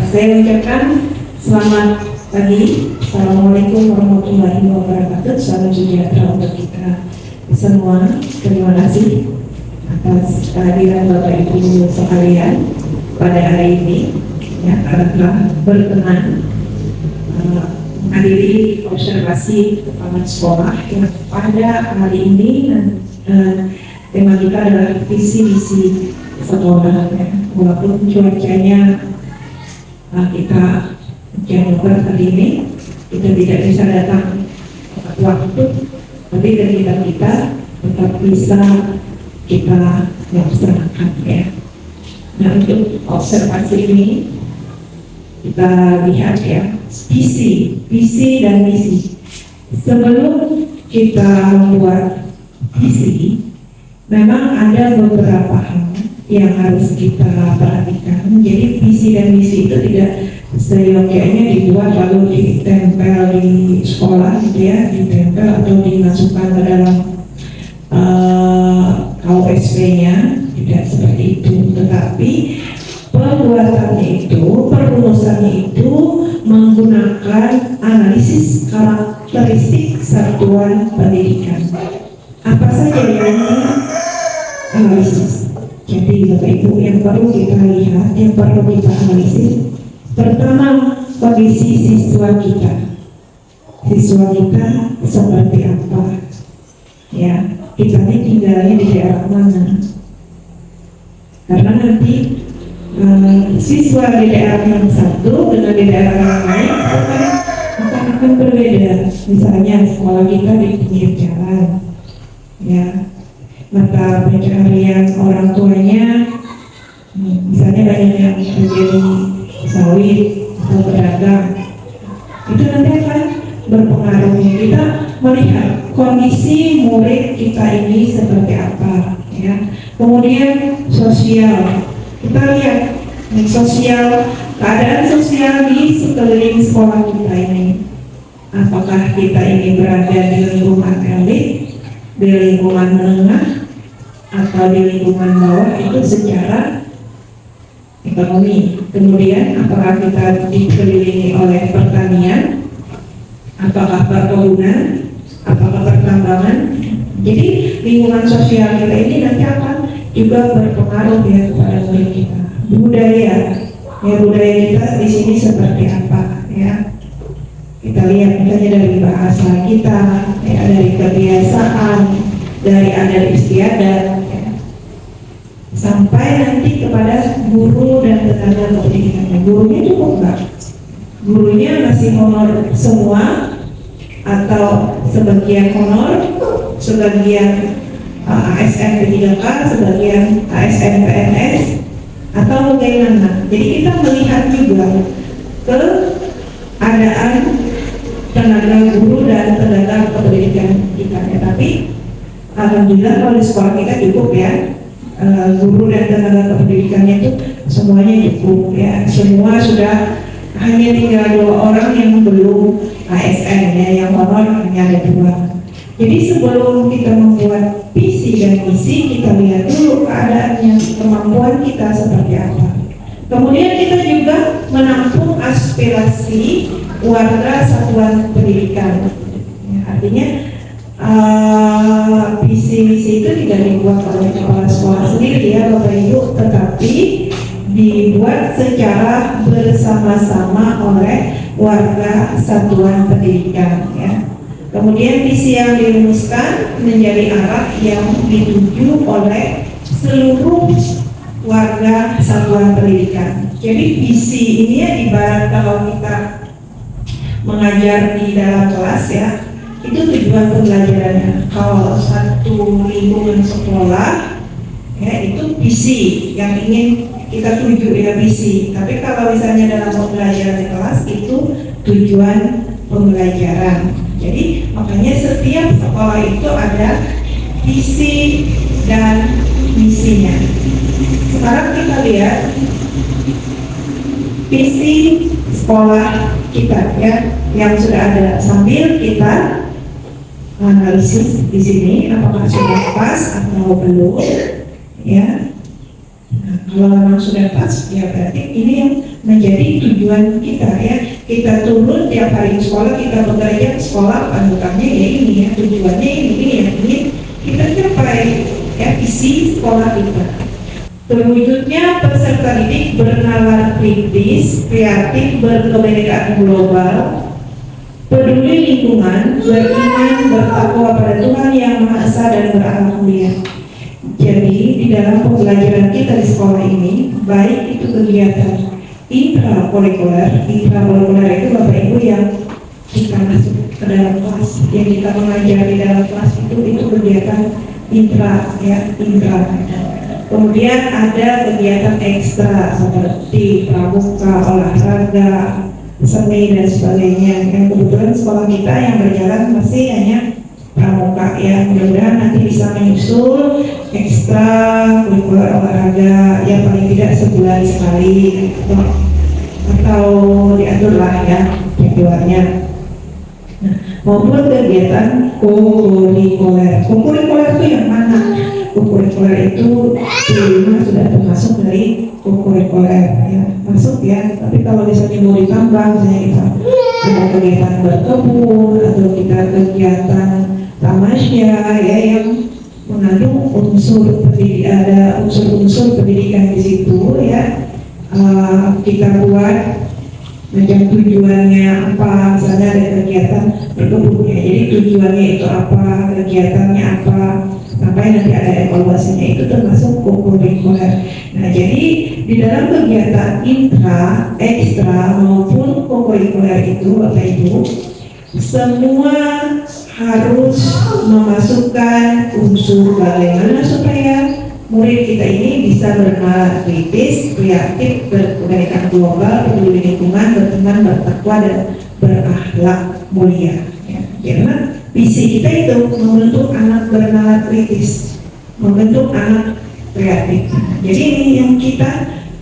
Saya ucapkan selamat pagi. Assalamualaikum warahmatullahi wabarakatuh. Salam sejahtera untuk kita semua. Terima kasih atas kehadiran Bapak Ibu sekalian pada hari ini, ya, karena telah berkenan menghadiri observasi kepala sekolah yang pada hari ini tema kita adalah visi misi sekolah, ya. Walaupun cuacanya kita hujan lebat hari ini, kita tidak bisa datang tepat waktu, tapi kegiatan kita tetap bisa kita laksanakan, ya. Nah, untuk observasi ini kita lihat, ya, visi dan misi. Sebelum kita membuat visi, memang ada beberapa hal yang harus kita perhatikan. Jadi visi dan misi itu tidak seyogyanya dibuat lalu ditempel di sekolah, gitu ya, ditempel atau dimasukkan ke dalam KUSP-nya, tidak seperti itu. Tetapi pembuatannya itu, perumusannya itu menggunakan analisis karakteristik satuan pendidikan. Apa saja yang analisis? Jadi Bapak Ibu, yang perlu kita lihat, yang perlu kita analisis, pertama kondisi siswa kita. Siswa kita seperti apa? Ya, kita ini tinggalnya di daerah mana? Karena nanti siswa di daerah yang satu dengan di daerah yang lain akan berbeda. Misalnya sekolah kita di pinggir jalan, ya, mata pencaharian orang tuanya misalnya banyak yang menjadi sawit atau pedagang, itu nanti akan berpengaruh. Kita melihat kondisi murid kita ini seperti apa, ya. Kemudian sosial, kita lihat sosial, keadaan sosial di sekeliling sekolah kita ini. Apakah kita ini berada di lingkungan elit, di lingkungan menengah, atau di lingkungan bawah, itu secara ekonomi. Kemudian apakah kita dikelilingi oleh pertanian, apakah perkebunan, apakah pertambangan. Jadi lingkungan sosial kita ini nanti akan juga berpengaruh, ya, kepada murid kita. Budaya, ya, budaya kita di sini seperti apa, ya. Kita lihat misalnya dari bahasa kita, ya, dari kebiasaan, dari adat istiadat, ya, sampai nanti kepada guru dan tenaga pendidikan. Gurunya cukup nggak? Gurunya masih honor semua atau sebagian honor, sebagian ASN P3K, sebagian ASN PNS, atau bagaimana? Jadi kita melihat juga keadaan tenaga guru dan tenaga pendidikan kita, ya. Tapi alhamdulillah kalau di sekolah kita cukup, ya, guru dan tenaga pendidikannya itu semuanya cukup, ya. Semua sudah, hanya tinggal 2 orang yang belum ASN, ya, yang honor hanya ada 2. Jadi sebelum kita membuat visi dan misi, kita lihat dulu keadaannya, kemampuan kita seperti apa. Kemudian kita juga menampung aspirasi warga satuan pendidikan, ya, artinya visi misi itu tidak dibuat oleh kepala sekolah sendiri, ya Bapak Ibu, tetapi dibuat secara bersama-sama oleh warga satuan pendidikan, ya. Kemudian visi yang dirumuskan menjadi arah yang dituju oleh seluruh warga satuan pendidikan. Jadi visi ini, ya, ibarat kalau kita mengajar di dalam kelas, ya, itu tujuan pembelajarannya. Kalau satu lingkungan sekolah, ya, itu visi yang ingin kita tuju, ya, visi. Tapi kalau misalnya dalam pembelajaran di kelas, itu tujuan pembelajaran. Jadi makanya setiap sekolah itu ada visi dan misinya. Sekarang kita lihat visi sekolah kita, ya, yang sudah ada, sambil kita analisis di sini apakah sudah pas atau belum, ya. Nah, Kalau memang sudah pas, ya berarti ini yang menjadi tujuan kita ya. Kita turun tiap hari ke sekolah, kita bekerja ke sekolah, panutannya ya ini ya, tujuannya ini yang ingin kita capai ya, isi sekolah kita. Terwujudnya peserta didik bernalar kritis, kreatif, berkebinekaan global, peduli lingkungan, beriman, bertakwa pada Tuhan Yang Maha Esa dan berakhlak mulia. Jadi di dalam pembelajaran kita di sekolah ini, baik itu kegiatan intrakurikuler itu Bapak Ibu yang kita masuk ke dalam kelas, yang kita mengajar di dalam kelas itu kegiatan intra. Kemudian ada kegiatan ekstra seperti pramuka, olahraga, seni dan sebagainya. Yang kebetulan sekolah kita yang berjalan masih hanya pramuka ya. Mudah-mudahan nanti bisa menyusul ekstra kurikuler olahraga ya, paling tidak sebulan sekali atau diaturlah ya jadwalnya. Nah, maupun kegiatan kokurikuler. Kokurikuler itu yang mana? Kokurikuler itu sudah termasuk dari kokurikuler ya, masuk ya. Tapi kalau misalnya mau ditambah, misalnya kita ada kegiatan berkebun atau kita kegiatan tamasya ya yang mengandung unsur pendidikan, ada unsur-unsur pendidikan di situ ya. Kita buat macam tujuannya apa, misalnya ada kegiatan berkebunnya, jadi tujuannya itu apa, kegiatannya apa, sampai nanti ada evaluasinya, itu termasuk kokurikuler. Nah, jadi di dalam kegiatan intra, ekstra maupun kokurikuler itu Bapak Ibu, semua harus memasukkan unsur bagaimana supaya murid kita ini bisa bernalar kritis, kreatif, berkebinekaan global, peduli lingkungan, berteman, bertakwa, dan berakhlak mulia. Ya, karena visi kita itu membentuk anak bernalar kritis, membentuk anak kreatif. Jadi ini yang kita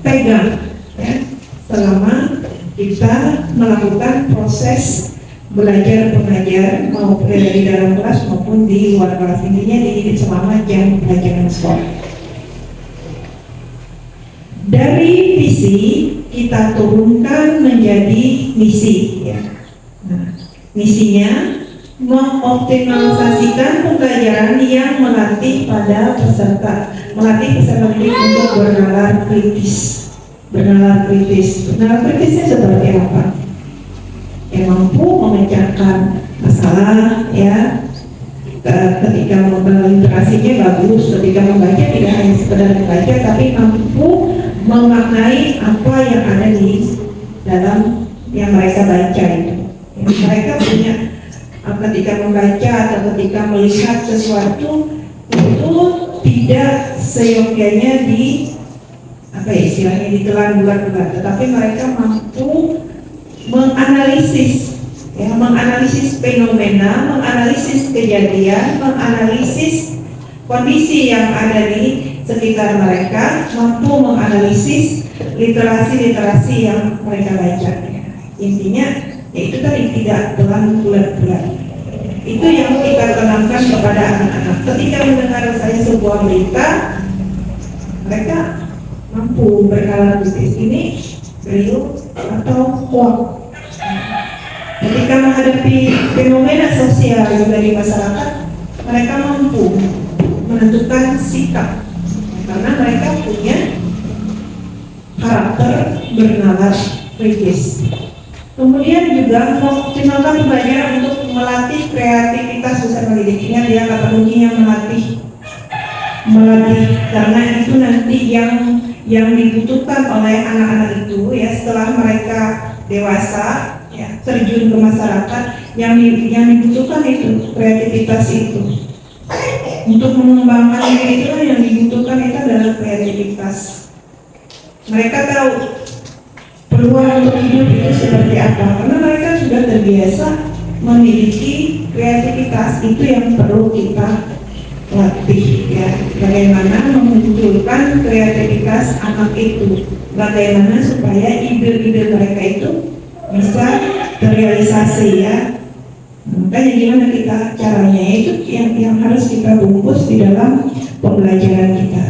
pegang ya, selama kita melakukan proses belajar mengajar mau di dalam kelas maupun di luar kelas, intinya dididik selama jam pelajaran sekolah. Dari visi kita turunkan menjadi misi ya. Nah, misinya mengoptimalisasikan pembelajaran yang melatih peserta didik untuk bernalar kritis. Bernalar kritisnya seperti apa? Yang mampu memecahkan masalah ya, ketika berliterasinya bagus, ketika membaca tidak hanya sekedar membaca tapi mampu memaknai apa yang ada di dalam yang mereka baca itu. Mereka punya ketika membaca atau ketika melihat sesuatu itu tidak seyogyanya di apa ya istilahnya ditelan bulat-bulat, tetapi mereka mampu menganalisis fenomena, menganalisis kejadian, menganalisis kondisi yang ada di sekitar mereka, mampu menganalisis literasi yang mereka baca. Intinya yaitu tadi tidak telan bulat-bulat. Itu yang kita tanamkan kepada anak-anak. Ketika mendengar saya sebuah berita, mereka mampu bernalar kritis, ini real atau hoax. Ketika menghadapi fenomena sosial juga di masyarakat, mereka mampu menentukan sikap karena mereka punya karakter bernalar kritis. Kemudian juga mengoptimalkan pembelajaran untuk melatih kreativitas peserta didik. Ingat ya, kata kuncinya melatih, karena itu nanti yang dibutuhkan oleh anak-anak itu ya setelah mereka dewasa ya terjun ke masyarakat, yang dibutuhkan itu kreativitas itu. Untuk mengembangkan diri itu yang dibutuhkan itu adalah kreativitas. Mereka tahu peluang untuk hidup itu seperti apa, karena mereka sudah terbiasa memiliki kreativitas. Itu yang perlu kita latih ya, bagaimana memunculkan kreativitas anak itu, bagaimana supaya ide-ide mereka itu bisa terrealisasi ya. Makanya gimana kita caranya itu yang harus kita bungkus di dalam pembelajaran kita.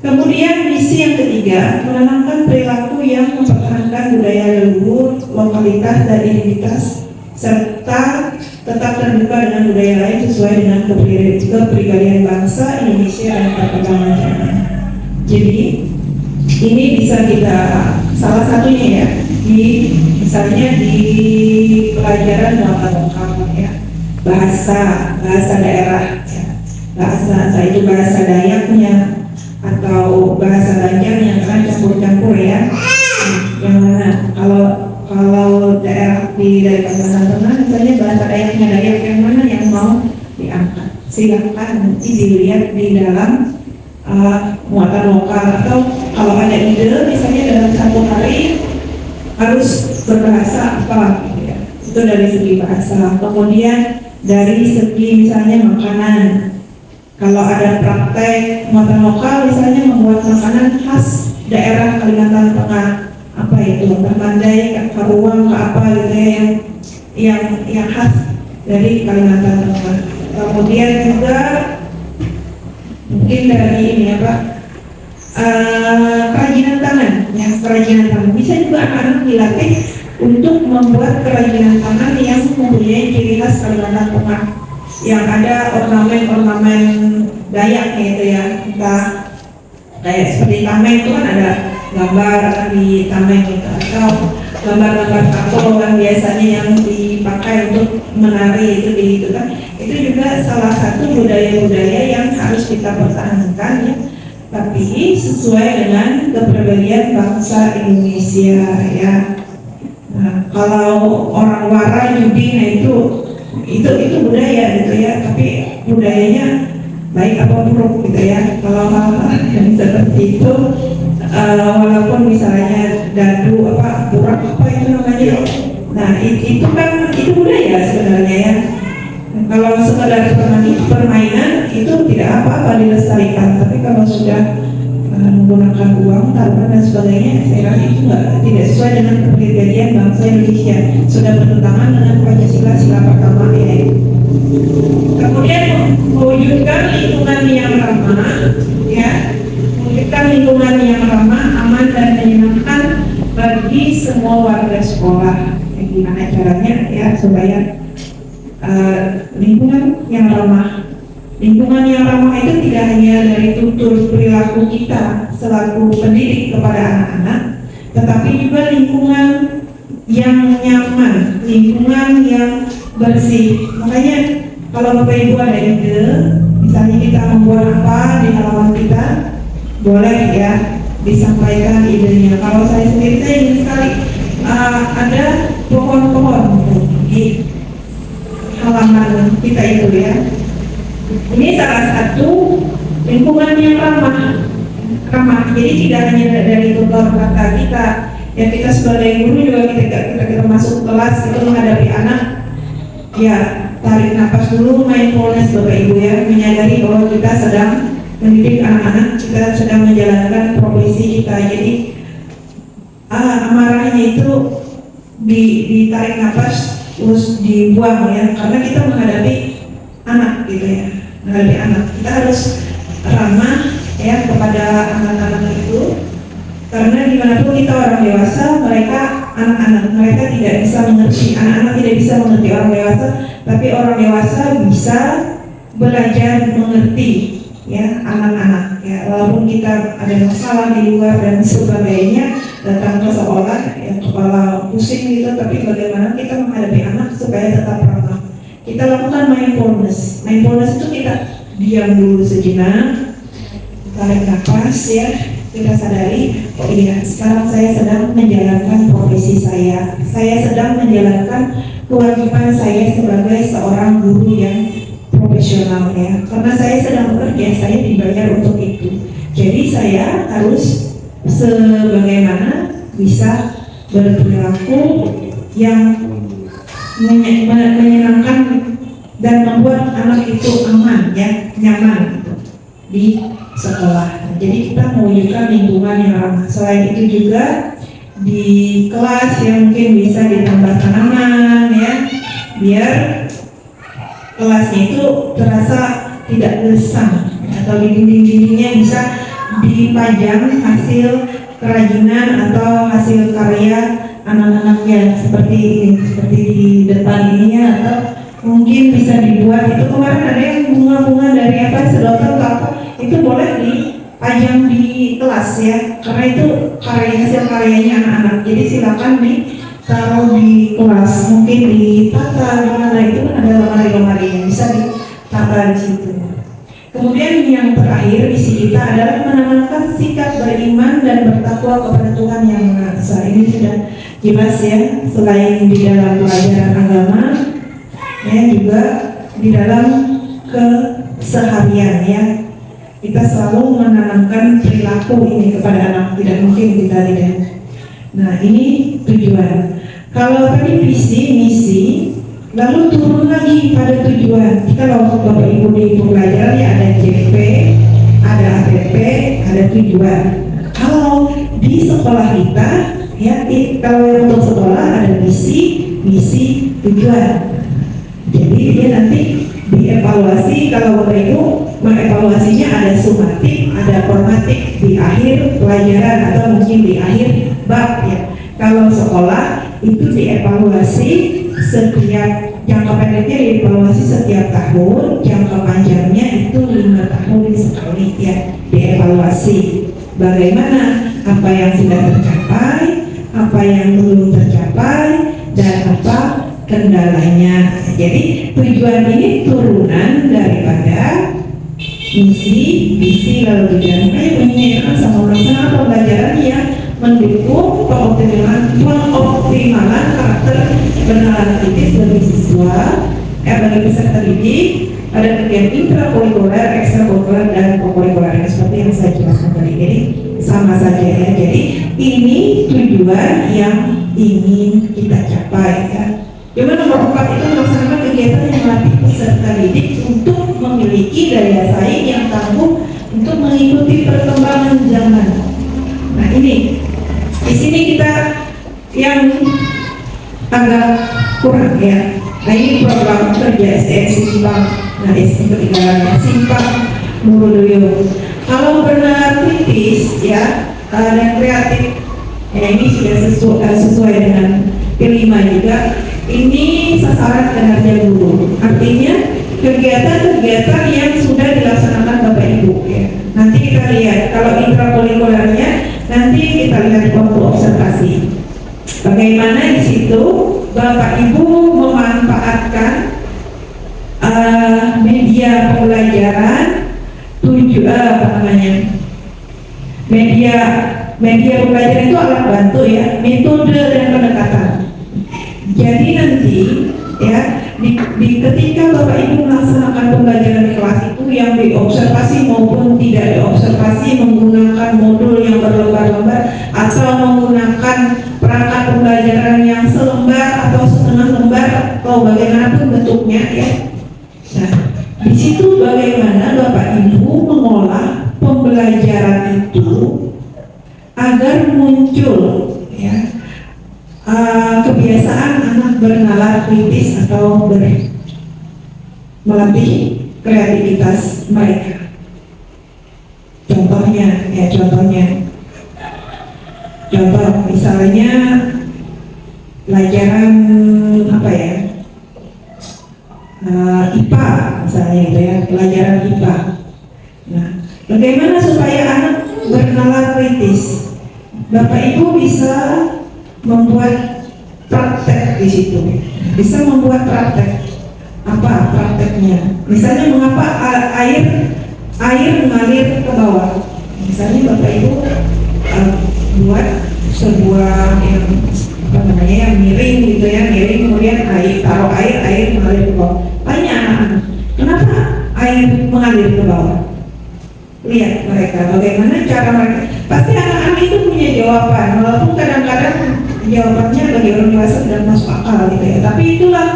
Kemudian misi yang ketiga, menanamkan perilaku yang mempertahankan budaya leluhur, lokalitas dan identitas, serta tetap terbuka dengan budaya lain sesuai dengan kepribadian bangsa Indonesia dan perkembangan zaman. Jadi ini bisa kita salah satunya ya misalnya di pelajaran muatan lokal ya, bahasa daerah ya, bahasa entah itu bahasa Dayaknya atau bahasa Banjarnya kan campur-campur ya. Yang mana kalau daerah dari Kalimantan Tengah misalnya bahasa Dayaknya Dayak yang mana yang mau diangkat, silakan nanti dilihat di dalam muatan lokal, atau kalau ada ide misalnya dalam satu hari harus berbahasa apa gitu ya. Itu dari segi bahasa. Kemudian dari segi misalnya makanan, kalau ada praktek muatan lokal misalnya membuat makanan khas daerah Kalimantan Tengah, apa itu Mandai, Karuang, apa gitu ya, yang khas dari Kalimantan Tengah. Kemudian juga mungkin dari ini kerajinan tangan ya, kerajinan tangan bisa juga anak-anak dilatih untuk membuat kerajinan tangan yang mempunyai ciri khas Kalimantan Tengah, yang ada ornamen-ornamen Dayak gitu ya, entah kayak seperti tameng itu kan ada gambar di tameng gitu, atau gambar-gambar tato yang biasanya yang dipakai untuk menari itu di itu kan, itu juga salah satu budaya-budaya yang harus kita pertahankan ya, tapi sesuai dengan kepribadian bangsa Indonesia ya. Nah, kalau orang Wara judi, nah itu budaya gitu ya, tapi budayanya baik apa buruk gitu ya. Kalau hal-hal yang seperti itu walaupun misalnya dadu apa burak apa itu namanya, nah itu kan itu budaya sebenarnya ya. Kalau sekedar permainan itu tidak apa-apa dilestarikan, tapi kalau sudah menggunakan uang, taruhan dan sebagainya, saya rasa itu tidak sesuai dengan kepribadian bangsa Indonesia, sudah bertentangan dengan Pancasila sila pertama ya. Kemudian mewujudkan lingkungan yang ramah ya, mewujudkan lingkungan yang ramah, aman dan menyenangkan bagi semua warga sekolah. Gimana caranya ya supaya lingkungan yang ramah. Lingkungan yang ramah itu tidak hanya dari tutur perilaku kita selaku pendidik kepada anak-anak, tetapi juga lingkungan yang nyaman, lingkungan yang bersih. Makanya kalau Bapak Ibu ada ide, misalnya kita membuat apa di halaman kita, boleh ya disampaikan idenya. Kalau saya sendiri saya ingin sekali ada pohon-pohon di halaman kita itu ya. Ini salah satu lingkungan yang ramah. Jadi tidak hanya dari tutur kata kita, ya kita sebagai guru juga kita masuk kelas itu menghadapi anak, ya tarik nafas dulu, mindfulness Bapak Ibu ya, menyadari bahwa kita sedang mendidik anak-anak, kita sedang menjalankan profesi kita. Jadi amarahnya itu ditarik nafas terus dibuang ya, karena kita menghadapi anak gitu ya, menghadapi anak. Kita harus ramah ya kepada anak-anak itu, karena dimanapun kita orang dewasa, mereka anak-anak, mereka tidak bisa mengerti, anak-anak tidak bisa mengerti orang dewasa, tapi orang dewasa bisa belajar mengerti ya anak-anak ya. Walaupun kita ada masalah di luar dan sebagainya, datang ke sekolah ya kepala pusing gitu, tapi bagaimana kita menghadapi anak supaya tetap ramah. Kita lakukan mindfulness. Mindfulness itu kita diam dulu sejenak, tarik nafas ya, kita sadari, oh iya sekarang saya sedang menjalankan profesi saya sedang menjalankan kewajiban saya sebagai seorang guru yang profesional ya, karena saya sedang bekerja, saya dibayar untuk itu. Jadi saya harus sebagaimana bisa berperilaku yang menyenangkan dan membuat anak itu aman ya, nyaman gitu di sekolah. Jadi kita mewujudkan lingkungan yang ramah. Selain itu juga di kelas yang mungkin bisa ditambah tanaman ya, biar kelasnya itu terasa tidak gersang, atau di dinding-dindingnya bisa dipajang hasil kerajinan atau hasil karya anak-anaknya seperti ini, seperti di depan ini ya, atau mungkin bisa dibuat itu kemarin ada yang bunga-bunga dari apa sedotan atau apa itu boleh dipajang di kelas ya, karena itu karya hasil karyanya anak-anak. Jadi silakan ditaruh di kelas, mungkin ditata di mana itu kan ada lemari-lemari yang bisa ditata di situ. Kemudian yang terakhir misi kita adalah menanamkan sikap beriman dan bertakwa kepada Tuhan Yang Maha Esa. Ini sudah jelas ya, selain di dalam pelajaran agama, ya juga di dalam keseharian ya. Kita selalu menanamkan perilaku ini kepada anak, tidak mungkin kita tidak. Nah ini tujuan. Kalau tadi visi, misi, lalu turun lagi pada tujuan. Kalau Bapak Ibu di pembelajaran ya ada JP, ada APP, ada tujuan. Kalau di sekolah kita ya, kalau untuk sekolah ada misi, tujuan. Jadi dia nanti dievaluasi. Kalau Bapak Ibu mengevaluasinya ada sumatif, ada formatif di akhir pelajaran atau mungkin di akhir bab ya. Kalau sekolah itu dievaluasi setiap, jangka pendeknya dievaluasi setiap tahun, jangka panjangnya itu 5 tahun sekali ya dievaluasi. Bagaimana apa yang sudah tercapai, apa yang belum tercapai, dan apa kendalanya. Jadi tujuan ini turunan daripada misi, visi, lalu tujuan. Makanya penyiaran sama melaksanakan pembelajaran yang mendukung pengoptimalan karakter bernalar kritis bagi siswa, bagi peserta didik pada kegiatan intrakurikuler, ekstrakurikuler, dan kokurikuler seperti yang saya jelaskan tadi. Jadi sama saja ya. Jadi ini tujuan yang ingin kita capai ya. Cuma nomor 4 itu melaksanakan kegiatan yang melatih peserta didik untuk memiliki daya saing yang tangguh untuk mengikuti perkembangan zaman. Nah ini, di sini kita yang agak kurang ya. Nah ini program kerja SDN Simpang. Nah SDN ketinggalannya Simpang Murudoyo. Kalau benar kritis ya dan kreatif, ya ini sudah sesuai dengan kelima juga. Ini sasaran kinerja guru, artinya kegiatan-kegiatan yang sudah dilaksanakan Bapak Ibu ya. Nanti kita lihat kalau intrakurikulernya, nanti kita lihat waktu observasi. Bagaimana di situ Bapak Ibu memanfaatkan media pembelajaran media pembelajaran itu alat bantu ya, metode dan pendekatan. Jadi nanti ya di ketika Bapak Ibu melaksanakan pembelajaran di kelas itu yang diobservasi maupun tidak diobservasi, menggunakan modul yang berlembar-lembar atau menggunakan perangkat pembelajaran yang selembar atau setengah lembar atau bagaimanapun bentuknya ya. Nah di situ bagaimana Bapak Ibu mengolah pembelajaran itu agar muncul ya kebiasaan anak bernalar kritis atau melatih kreativitas mereka. Contohnya contoh misalnya pelajaran apa ya, IPA misalnya gitu ya, pelajaran IPA. Nah, bagaimana supaya anak bernalar kritis? Bapak Ibu bisa membuat praktek di situ, bisa membuat praktek. Apa prakteknya? Misalnya mengapa air mengalir ke bawah? Misalnya Bapak Ibu buat sebuah yang miring gitu ya, miring kemudian taruh air mengalir ke bawah. Tanya anak-anak, kenapa air mengalir ke bawah? Lihat mereka bagaimana cara mereka. Pasti anak-anak itu punya jawaban, walaupun kadang-kadang jawabannya bagi orang dewasa tidak masuk akal gitu ya. Tapi itulah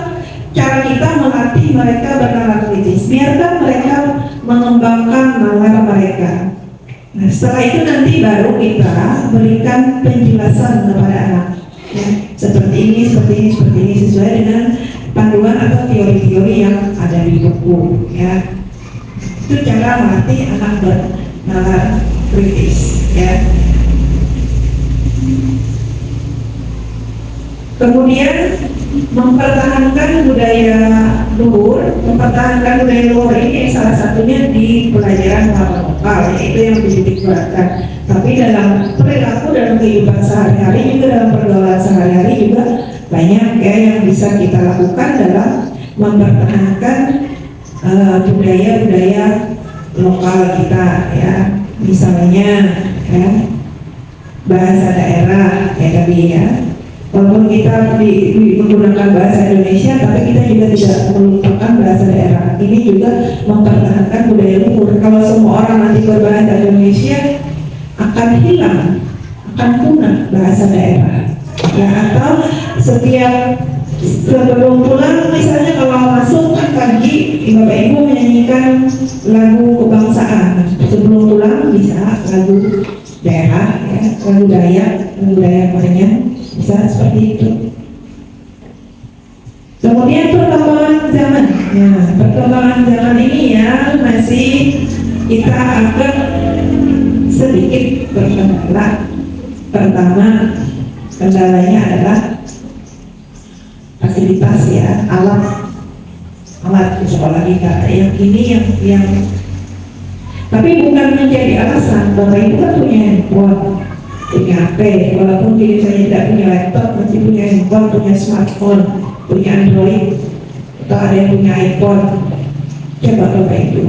cara kita melatih mereka bernalar kritis. Biarkan mereka mengembangkan nalar mereka. Nah, setelah itu nanti baru kita berikan penjelasan kepada anak. Ya, seperti ini sesuai dengan panduan atau teori-teori yang ada di buku. Ya, itu cara melatih anak bernalar kritis ya. Kemudian mempertahankan budaya luhur, ini salah satunya di pelajaran lokal, yaitu yang dititik beratkan. Tapi dalam perilaku, dalam kehidupan sehari-hari, juga dalam pergaulan sehari-hari juga banyak ya yang bisa kita lakukan dalam mempertahankan budaya-budaya lokal kita ya. Misalnya ya, bahasa daerah ya tadi ya. Walaupun kita menggunakan bahasa Indonesia, tapi kita juga tidak melupakan bahasa daerah. Ini juga mempertahankan budaya luhur. Kalau semua orang nanti berbahasa Indonesia, akan hilang, akan punah bahasa daerah. Ya, atau setiap sebelum pulang, misalnya kalau masuk kan pagi, Bapak Ibu menyanyikan lagu kebangsaan. Sebelum pulang bisa lagu daerah, ya, lagu Dayak banyak. Bisa seperti itu. Kemudian perkembangan zaman. Nah, perkembangan zaman ini ya masih kita agak sedikit berkendala. Pertama, kendalanya adalah fasilitas ya, alat di sekolah kita. Yang ini yang tapi bukan menjadi alasan. Bapak Ibu kan punya handphone, punya HP, walaupun diri saya tidak punya laptop, masih punya handphone, punya smartphone, punya Android, atau ada yang punya iPhone. Coba Bapak Ibu,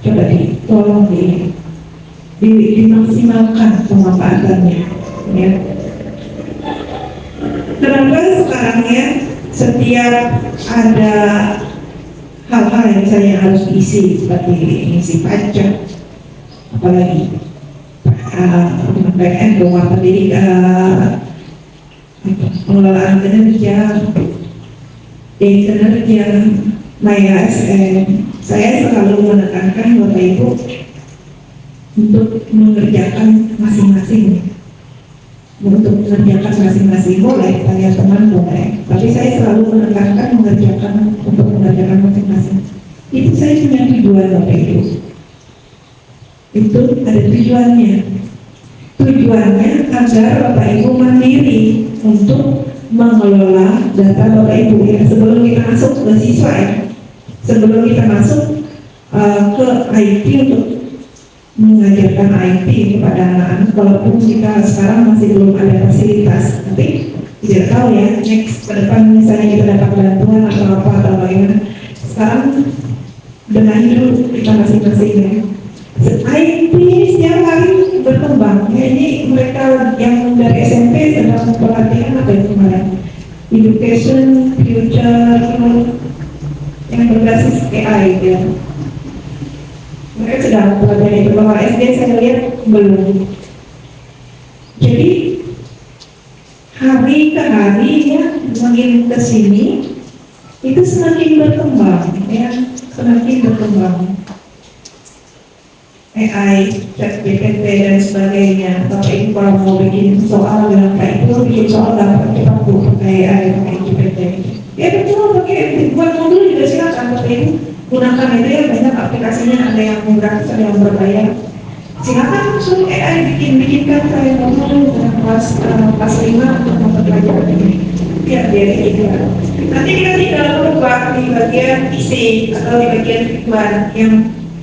coba tolong dimaksimalkan pemanfaatannya ya. Kenapa sekarang ya setiap ada hal-hal yang misalnya harus diisi seperti mengisi pajak, apalagi back-end rumah pendidikan, pengelolaan kinerja, kinerja, MyASN. Saya selalu menekankan Bapak Ibu untuk mengerjakan masing-masing. Untuk mengerjakan masing-masing boleh, tanya teman boleh. Tapi saya selalu menekankan untuk mengerjakan masing-masing. Itu saya punya tujuan Bapak Ibu. Itu ada tujuannya. Tujuannya agar Bapak Ibu mandiri untuk mengelola data Bapak Ibu ya. Sebelum kita masuk ke siswa ya, sebelum kita masuk ke IT untuk mengajarkan IT kepada anak-anak, walaupun kita sekarang masih belum ada fasilitas, tapi tidak tahu ya next ke depan misalnya kita dapat bantuan atau bagaimana. Sekarang benahi dulu kita masing-masing ya. IT setiap hari berkembang ya. Ini mereka yang dari SMP sedang pelatihan apa itu kemarin, education future yang berbasis AI ya. Mereka sedang pelajari itu. Kalau SD saya lihat belum. Jadi hari ke hari ya, semakin ke sini itu semakin berkembang ya, semakin berkembang. AI, ChatGPT dan sebagainya. Bapak Ibu kalau mau bikin soal dengan Pak Ibu bikin soal dapat kita pakai AI, pakai GPT. Ya betul, pakai buat modul juga silakan Bapak Ibu gunakan itu ya, banyak aplikasinya, ada yang gratis, ada yang berbayar. Silakan suruh AI bikinkan saya modul kelas 5 untuk mata pelajaran ini. Biar dia gitu. Nanti kita tinggal merubah di bagian isi atau di bagian tujuan yang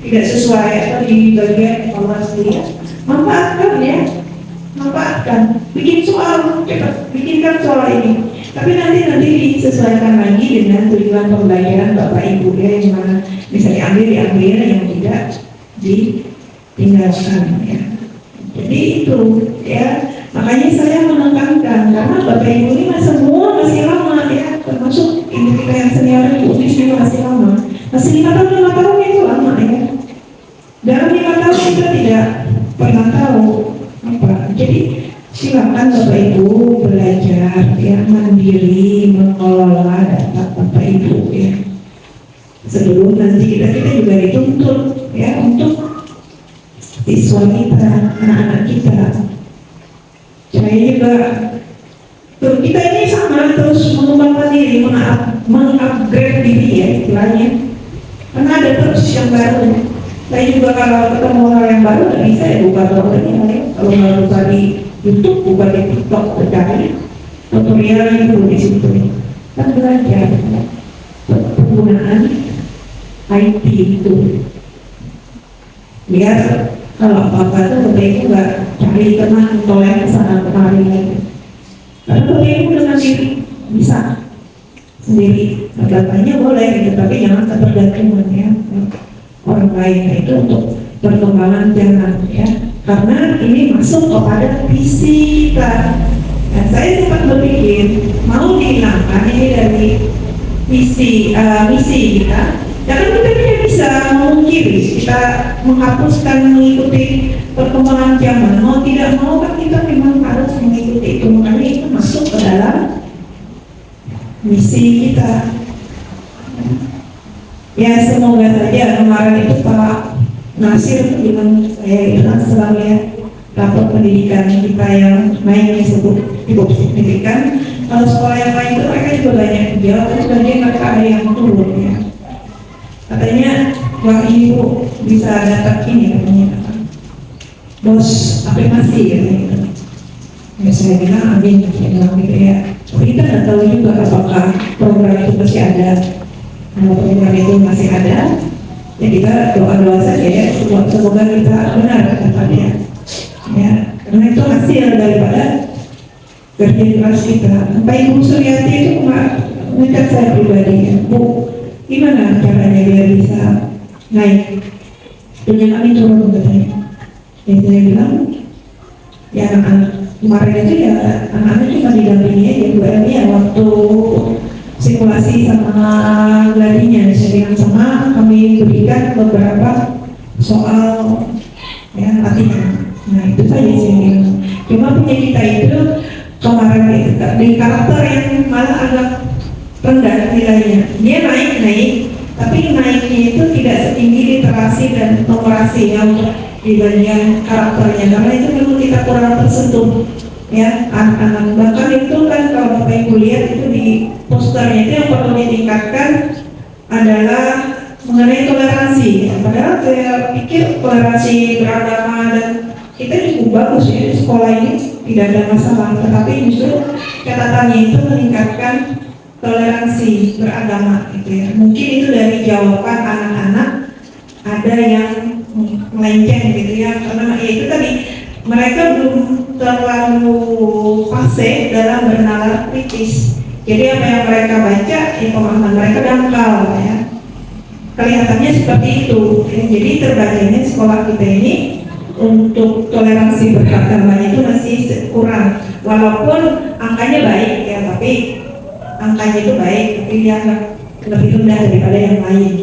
tidak sesuai atau di bagian evaluasi ya. Manfaatkan, bikin soal, bikinkan soal ini. Tapi nanti disesuaikan lagi dengan tujuan pembelajaran Bapak Ibu ya, yang mana bisa diambil yang tidak ditinggalkan ya. Jadi itu ya, makanya saya menekankan karena Bapak Ibu ini semua masih lama ya, termasuk ibu kita yang senior Ibu juga masih lama, masih 5 tahun itu lama ya. Dalam 5 tahun kita tidak pernah tahu apa. Jadi silakan Bapak Ibu belajar ya, mandiri mengelola data Bapak Ibu ya. Sebelum nanti kita juga dituntut ya untuk siswa kita, anak-anak kita. Saya juga kita ini sama terus mengembangkan diri, mengupgrade diri ya istilahnya. Karena ada terus yang baru. Saya juga kalau ketemu hal yang baru nggak bisa ya buka browsernya, kalau nggak buka di YouTube, buka di TikTok, cari tutorial itu di situ. Kan belajar penggunaan IT itu. Biar kalau apa-apa itu Bapak Ibu nggak cari teman tolong kesana kemari. Karena Bapak Ibu dengan diri bisa sendiri, datanya boleh gitu, tapi jangan ketergantungan ya orang lain. Nah, itu untuk perkembangan jangan ya, karena ini masuk kepada visi kita. Nah, saya sempat berpikir mau dihilangkan ini dari misi kita. Jangan kita tidak bisa memungkiri kita menghapuskan mengikuti perkembangan zaman. Mau tidak mau kan kita memang harus mengikuti itu, makanya itu masuk ke dalam misi kita. Ya semoga saja kemarin itu Pak Nasir dengan saya bilang setelah lihat rapor pendidikan kita yang naik disebut cukup signifikan. Kalau sekolah yang lain itu mereka juga banyak jawab, tapi sebagian mereka ada yang turun ya. Katanya Bapak Ibu bisa dapat ini katanya bos afirmasi katanya. Ya saya bilang amin, saya bilang gitu ya. Kita nggak tahu juga apakah program itu masih ada. Kalau program itu masih ada, ya kita doa-doa saja ya, semoga kita benar kata-katanya. Ya, karena itu hasil daripada kerja keras kita. Pak Ibu Suryati itu mengucap saya pribadi ya, Bu, gimana caranya biar bisa naik? Punya kami turun katanya. Yang saya bilang, ya anak-anak kemarin itu ya anak-anak cuma didampingi aja 2 ya waktu simulasi sama gladinya. Saya bilang sama kami berikan beberapa soal ya latihan. Nah itu saja saya bilang. Cuma punya kita itu kemarin itu di karakter yang malah agak rendah nilainya. Dia naik, tapi naiknya itu tidak setinggi literasi dan numerasi yang di bagian karakternya, karena itu memang kita kurang tersentuh ya anak-anak. Bahkan itu kan kalau Bapak Ibu lihat itu di posternya itu yang perlu ditingkatkan adalah mengenai toleransi ya. Padahal saya pikir toleransi beragama dan kita cukup bagus ya di sekolah ini, tidak ada masalah, tetapi justru catatannya itu meningkatkan toleransi beragama gitu ya. Mungkin itu dari jawaban anak-anak ada yang melenceng gitu ya, karena ya itu tadi mereka belum terlalu fase dalam bernalar kritis. Jadi apa yang mereka baca, ya pemahaman mereka dangkal ya. Kelihatannya seperti itu. Ya, jadi terbagainya sekolah kita ini untuk toleransi beragama itu masih kurang. Walaupun angkanya baik ya, tapi angkanya itu baik, tapi dia lebih rendah daripada yang lain.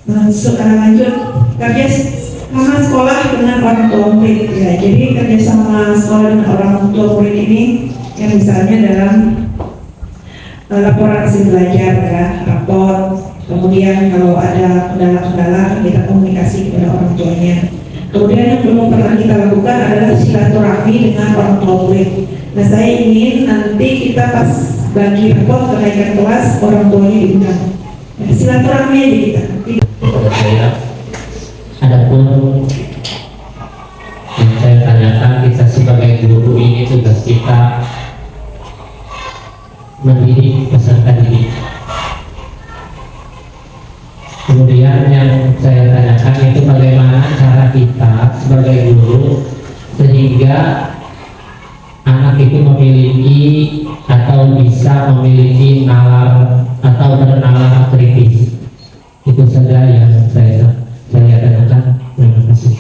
Lanjut kerja sama sekolah dengan orang tua murid ya. Jadi kerja sama sekolah dengan orang tua murid ini yang misalnya dalam laporan hasil belajar ya, rapor. Kemudian kalau ada kendala-kendala kita komunikasi kepada orang tuanya. Kemudian yang belum pernah kita lakukan adalah silaturahmi dengan orang tua murid. Nah saya ingin nanti kita pas bagi rapor kenaikan kelas orang tuanya diundang. Nah, silaturahmi aja kita. Kepada saya, adapun yang saya tanyakan, kita sebagai guru ini tugas kita mendidik peserta didik. Kemudian yang saya tanyakan itu bagaimana cara kita sebagai guru sehingga anak itu memiliki atau bisa memiliki nalar atau bernalar kritis. Itu saja yang saya tanyakan. Terima kasih.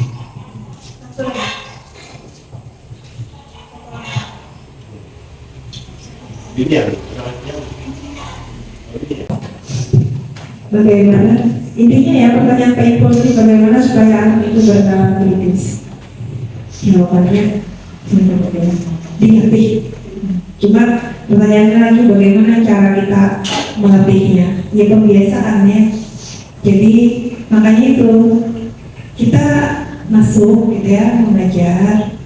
Bagaimana intinya ya pertanyaan Pak Ibu itu bagaimana supaya anak itu bernalar kritis? Jawabannya dimengerti. Cuma pertanyaannya lagi bagaimana cara kita melatihnya? Ya kebiasaannya. Jadi makanya itu kita masuk gitu ya mengajar,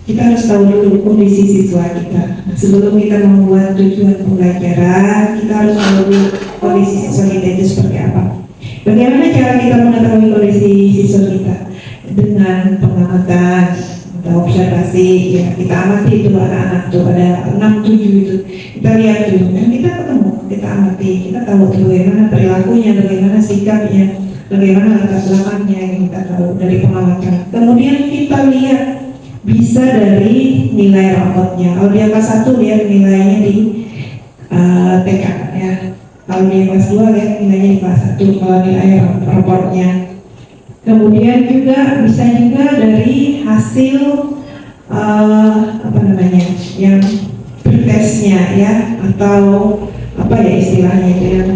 kita harus tahu dulu kondisi siswa kita. Nah, sebelum kita membuat tujuan pembelajaran, kita harus tahu dulu kondisi siswa kita itu seperti apa. Bagaimana cara kita mengetahui kondisi siswa kita? Dengan pengamatan atau observasi, ya kita amati itu anak-anak tuh ada 6-7 itu, kita lihat dulu, dan kita ketemu, kita amati, kita tahu bagaimana perilakunya, bagaimana sikapnya, bagaimana latar belakangnya yang kita tahu dari pengamatan. Kemudian kita lihat bisa dari nilai rapotnya. Kalau dia kelas 1 lihat nilainya di TK ya. Kalau dia kelas 2 lihat nilainya di kelas 1 kalau nilai raportnya. Kemudian juga bisa juga dari hasil yang pretestnya ya, atau apa ya istilahnya itu yang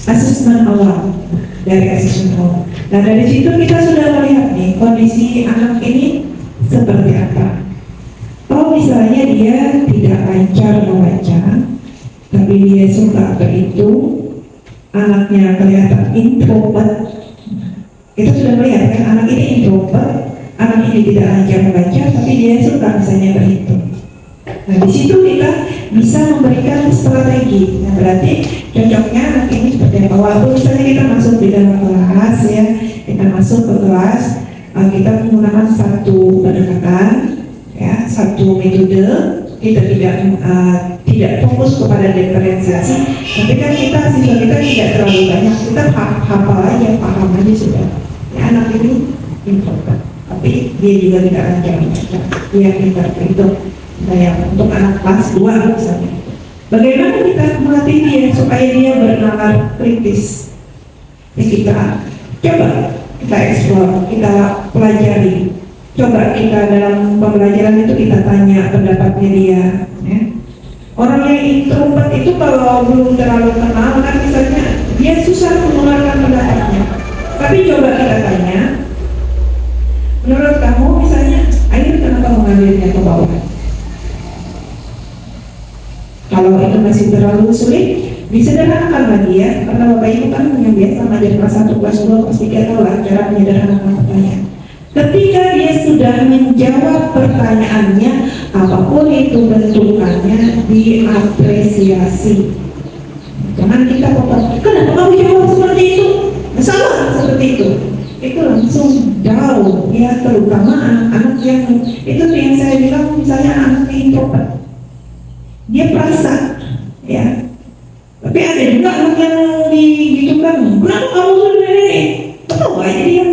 asesmen awal, dari asesmen awal. Nah dari situ kita sudah melihat nih kondisi anak ini seperti apa. Oh misalnya dia tidak lancar membaca, tapi dia suka berhitung, anaknya kelihatan introvert. Kita sudah melihat kan anak ini introvert, anak ini tidak lancar membaca, tapi dia suka misalnya berhitung. Nah di situ kita bisa memberikan strategi. Nah berarti cocoknya anak ini seperti apa? Walaupun misalnya kita masuk di dalam kelas ya, kita masuk ke kelas, kita menggunakan satu pendekatan, ya, satu metode. Kita tidak fokus kepada diferensiasi, tapi kan siswa kita tidak terlalu banyak, kita hafal aja, paham aja sudah. Ya, anak ini introvert, tapi dia juga tidak lancar membaca, dia pintar berhitung. Kayak untuk anak kelas 2 misalnya, bagaimana kita melatih dia supaya dia bernalar kritis? Ya, kita coba kita eksplor, kita pelajari. Coba kita dalam pembelajaran itu kita tanya pendapatnya dia. Ya. Orang yang introvert itu kalau belum terlalu kenal kan misalnya dia susah mengeluarkan pendapatnya. Tapi coba kita tanya, menurut kamu misalnya, air kenapa mengalirnya ke bawah? Kalau itu masih terlalu sulit, disederhanakan lagi ya, karena Bapak Ibu kan yang biasa mengajar kelas 1, kelas 2, kelas 3 tahu lah cara menyederhanakan pertanyaan. Ketika dia sudah menjawab pertanyaannya, apapun itu bentukannya, diapresiasi. Jangan kita potong, kenapa kamu jawab seperti itu? Salah seperti itu. Itu langsung jauh, ya terutama anak-anak yang itu yang saya bilang misalnya anak introvert. Dia perasa, ya. Tapi ada juga anak yang digitukan, kenapa kamu sudah ini? Betul aja dia.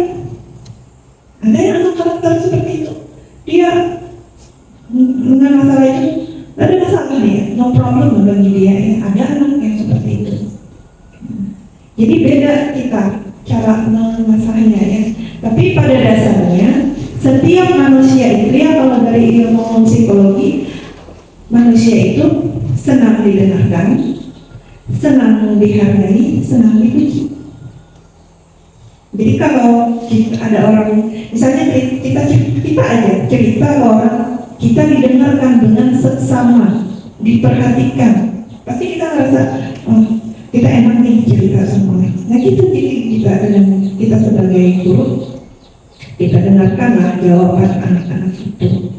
Ada yang anak karakter seperti itu, dia dengan masalah itu, tidak ada masalah dia, no problem bagi dia. Ya. Ada anak yang seperti itu. Jadi beda kita cara mengasahnya ya. Tapi pada dasarnya setiap manusia itu ya, kalau dari ilmu psikologi, manusia itu senang didengarkan, senang dihargai, senang dipuji. Jadi kalau ada orang, misalnya kita aja cerita ke orang, kita didengarkan dengan seksama, diperhatikan, pasti kita ngerasa, oh kita enak nih cerita sama orang. Nah gitu, jadi kita sebagai guru, kita dengarkanlah jawaban anak-anak itu.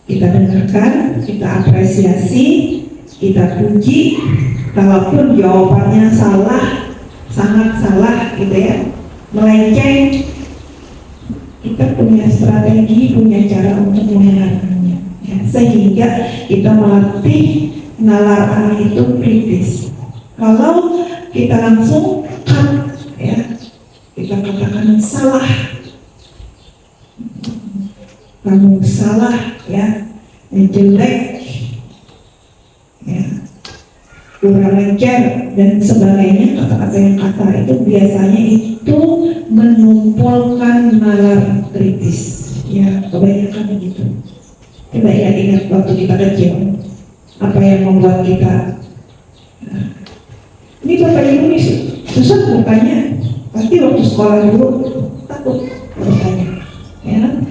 Kita dengarkan, kita apresiasi, kita puji. Kalaupun jawabannya salah, sangat salah gitu ya, melenceng, kita punya strategi, punya cara untuk membenarkannya ya, sehingga kita melatih nalar anak itu kritis. Kalau kita langsung ya, kita katakan salah, kamu salah ya, jelek ya, kurang ajar dan sebagainya, kata-kata yang kasar itu biasanya itu menumpulkan nalar kritis ya, kebanyakan begitu. Coba ya ingat waktu kita kecil, apa yang membuat kita ini Bapak Ibu ini susah bertanya, pasti waktu sekolah dulu takut bertanya ya.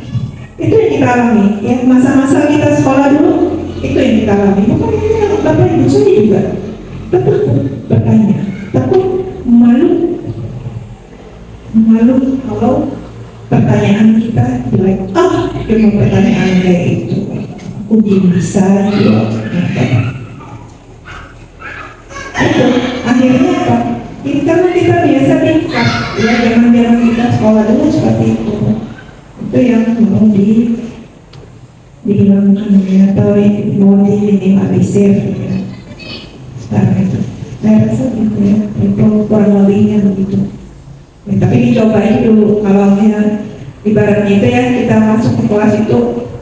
Itu yang kita alami ya, masa-masa kita sekolah dulu itu yang kita alami. Bukan Bapak Ibu saya juga takut bertanya, takut malu kalau pertanyaan kita jelek. Cuma pertanyaan kayak itu, aku bisa gitu. Itu akhirnya apa? Ini karena kita biasa tingkat, ya jangan kita sekolah dulu seperti itu. Itu yang mau dihilangkan ya, atau mau diminimalisir ya. Sekarang itu, saya rasa gitu ya, itu kurang lebihnya begitu. Ya, tapi dicobain dulu kalau ya, ibaratnya itu ya kita masuk ke kelas itu,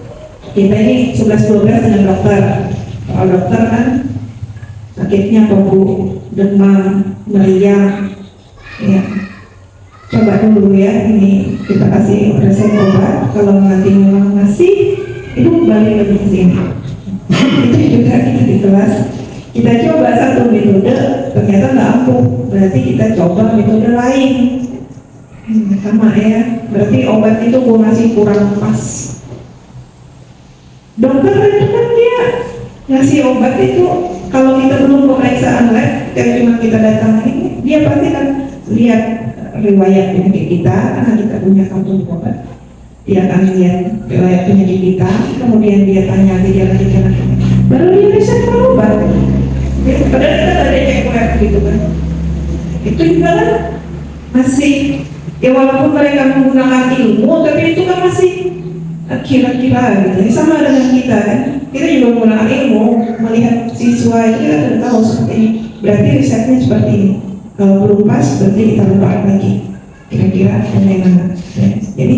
kita ini 11-12 dengan dokter. Kalau dokter kan sakitnya batuk, demam, meriang, ya coba dulu ya, ini kita kasih resep obat. Kalau nanti memang masih, itu balik lagi ke sini. Itu juga kita di kelas, kita coba satu metode, ternyata nggak ampuh, berarti kita coba metode lain. Sama ya, berarti obat itu gua masih kurang pas. Dokter itu kan dia ngasih obat itu, kalau kita belum pemeriksaan lab, kayak cuma kita datang ini, dia pasti kan lihat riwayat penyakit kita, karena kita punya kartu obat. Dia akan lihat riwayat penyakit kita, kemudian dia tanya gejala-gejala, baru dia resep obat. Ya, padahal kita ada cek lab gitu kan. Itu juga kan masih, ya walaupun mereka menggunakan ilmu, tapi itu kan masih kira-kira gitu. Sama dengan kita kan, kita juga menggunakan ilmu, melihat siswa itu kita sudah tahu seperti ini, berarti risetnya seperti ini. Kalau belum pas, berarti kita ubah lagi, kira-kira bagaimana ya. Jadi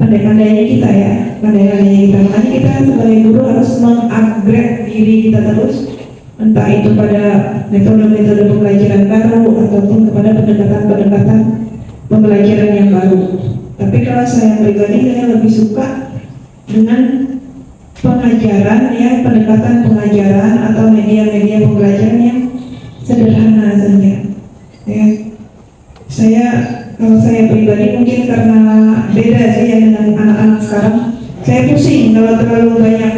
pandai-pandainya kita ya, pandai-pandainya kita, makanya kita sebagai guru harus mengupgrade diri kita terus, entah itu pada metode-metode pembelajaran baru ataupun kepada pendekatan-pendekatan pembelajaran yang baru. Tapi kalau saya pribadi, saya lebih suka dengan pengajaran ya, pendekatan pengajaran atau media-media pembelajaran yang sederhana saja. Ya, kalau saya pribadi mungkin karena beda sih ya dengan anak-anak sekarang. Saya pusing kalau terlalu banyak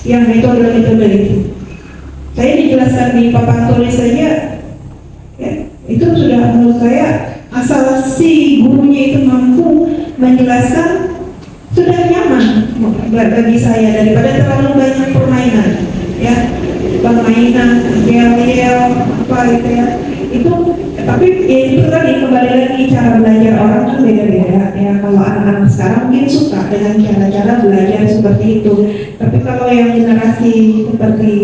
yang metode-metode itu. Saya dijelaskan di papan tulis saja, ya, itu sudah menurut saya, asal si gurunya itu mampu menjelaskan, sudah nyaman bagi saya daripada terlalu banyak permainan ya, permainan gel-gel apa gitu ya. Itu tapi ya itu tadi kembali lagi, cara belajar orang kan beda-beda ya. Kalau anak-anak sekarang mungkin suka dengan cara-cara belajar seperti itu, tapi kalau yang generasi seperti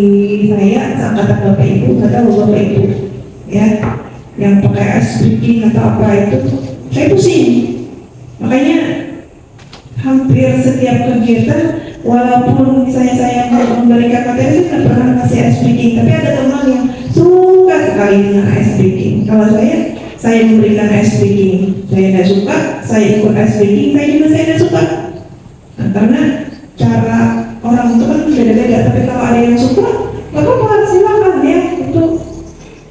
saya, seangkatan bapak ibu, kata bapak ibu ya, yang pakai speaking atau apa itu, saya pusing. Makanya hampir setiap kegiatan, walaupun misalnya saya memberikan materi, saya tidak pernah kasih speaking, tapi ada teman yang suka sekali dengan speaking. Kalau saya memberikan speaking, saya tidak suka, saya ikut speaking, saya tidak suka. Nah, karena cara orang itu kan beda-beda, tapi kalau ada yang suka, nggak apa-apa, silakan ya,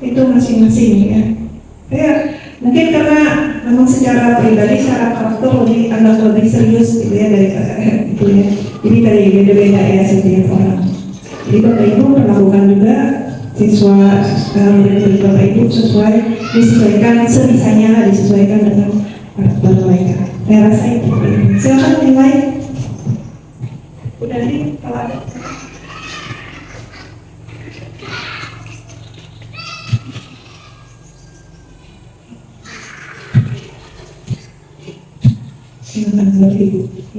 itu masing-masing ya. Ya, mungkin karena memang secara pribadi, secara karakter anggap lebih serius gitu ya daripada itu ya. Jadi dari beda-beda ya setiap orang. Jadi bapak ibu melakukan juga siswa murid-murid bapak ibu disesuaikan sebisanya lah, disesuaikan dengan karakter mereka. Saya rasa itu. Silakan yang lain. Udah nih kalau ada.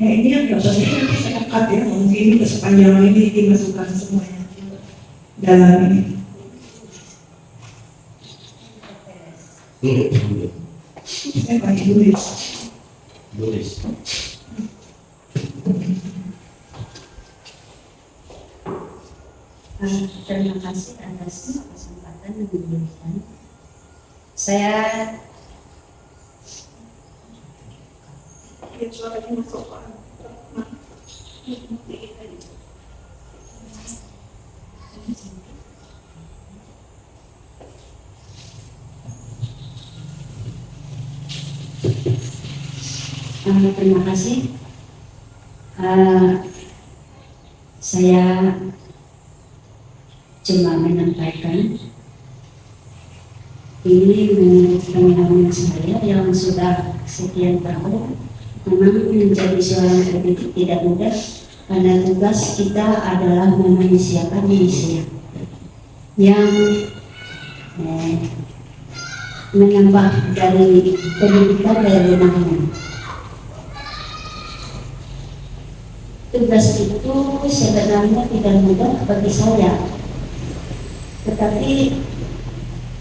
Ya ini yang gambarnya nanti saya cut ya, mungkin ini kesepanjangan ini dimasukkan semuanya dalam ini. Saya pakai tulis. Terima kasih atas kesempatan yang diberikan. Saya Suaranya masuk terima kasih. Saya cuma menyampaikan ini menurut pengalaman saya yang sudah sekian tahun. Memang menjadi seorang pendidik tidak mudah, karena tugas kita adalah memanusiakan manusia yang menambah dari pendidikan dari rumahnya. Tugas itu sebenarnya tidak mudah bagi saya, tetapi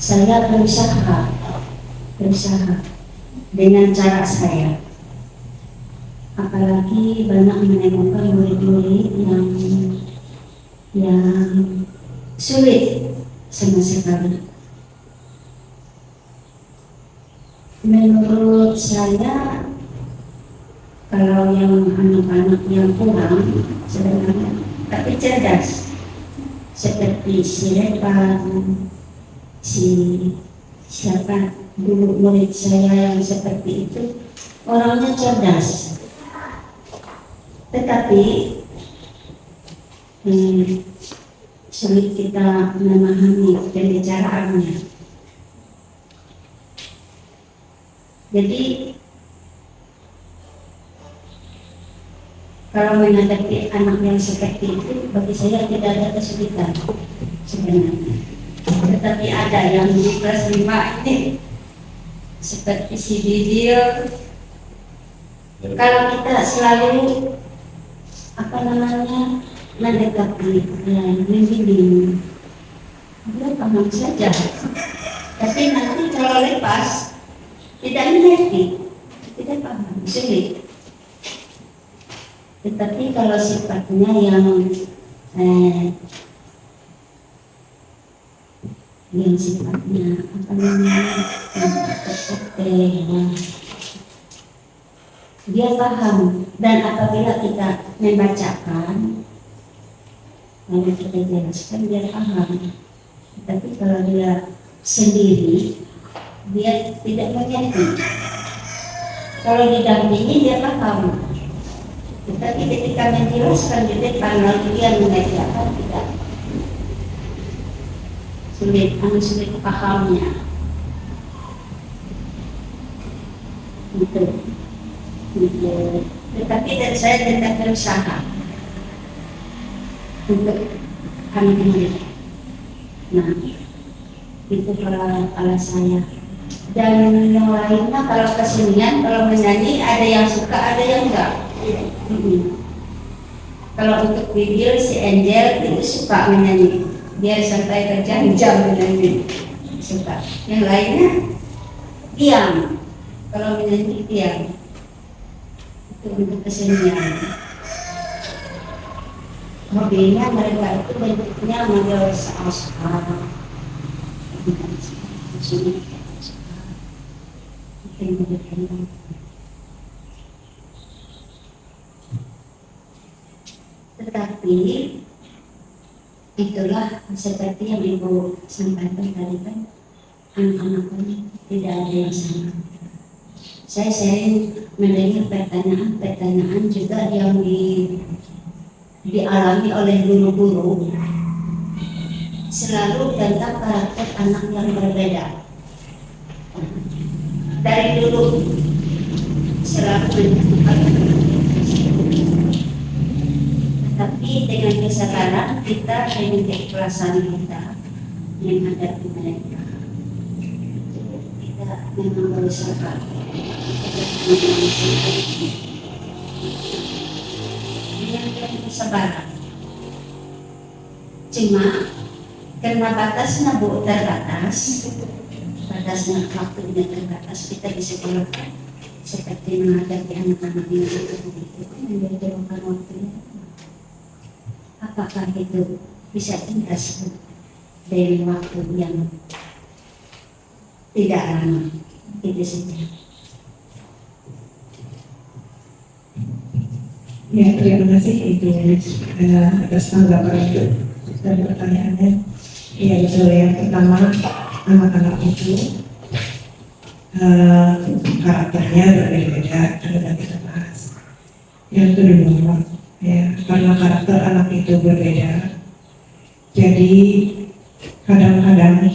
saya berusaha dengan cara saya. Apalagi banyak menemukan murid-murid yang sulit sama sekali. Menurut saya, kalau yang anak-anak yang kurang sebenarnya tapi cerdas, seperti si Repan, si siapa dulu murid saya yang seperti itu, orangnya cerdas, tetapi sulit kita memahami pembicaraannya. Jadi kalau menghadapi anak yang seperti itu, bagi saya tidak ada kesulitan sebenarnya. Tetapi ada yang di kelas 5 ini, seperti si Didil, kalau kita selalu mendekati, membimbing, dia paham saja. Tapi nanti kalau lepas, tidak mengerti, tidak paham, sulit. Tetapi kalau sifatnya yang sifatnya dia paham, dan apabila kita membacakan lalu kita jelaskan, dia paham. Tapi kalau dia sendiri, dia tidak mengerti. Kalau didampingi dia paham, tetapi ketika menjelaskan di depan lalu dia mengerjakan, tidak, sulit pahamnya. Gitu. Tetapi dari saya tetap berusaha untuk kami murid. Nah, itu kalau saya. Dan yang lainnya, kalau kesenian, kalau menyanyi, ada yang suka, ada yang enggak. Kalau untuk video si Angel itu suka menyanyi, dia sampai berjam-jam menyanyi, suka. Yang lainnya diam, kalau menyanyi diam. Itu untuk kesenian. Hobinya mereka itu bentuknya model Oscar, tetapi itulah seperti yang Ibu sampaikan tadi kan, anak-anak ini tidak ada yang sama. Saya sering mendengar pertanyaan juga yang dialami oleh guru-guru, selalu tentang karakter anak yang berbeda. Dari dulu selalu tapi dengan kesadaran kita dengan keikhlasan kita menghadapi mereka, kita memang berusaha dengan kesabaran. Cuma karena batasnya batasnya waktunya terbatas, kita bisa lakukan seperti menghadapi anak-anak yang seperti itu menjadi waktunya. Apakah itu bisa tuntas dari waktu yang tidak lama? Itu saja. Ya, terima kasih Ibu atas tanggapan dan pertanyaannya. Iya betul, yang pertama anak-anak itu karakternya berbeda, sudah kita bahas. Yang kedua, ya, karena karakter anak itu berbeda, jadi kadang-kadang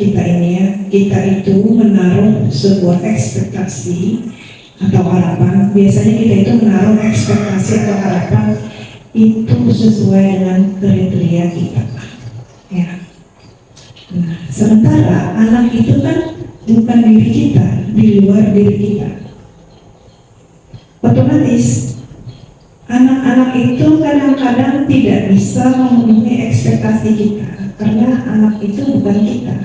kita itu menaruh sebuah ekspektasi atau harapan. Biasanya kita itu menaruh ekspektasi atau harapan itu sesuai dengan kriteria kita, ya. Nah, sementara anak itu kan bukan diri kita, di luar diri kita. Otomatis anak-anak itu kadang-kadang tidak bisa memenuhi ekspektasi kita, karena anak itu bukan kita.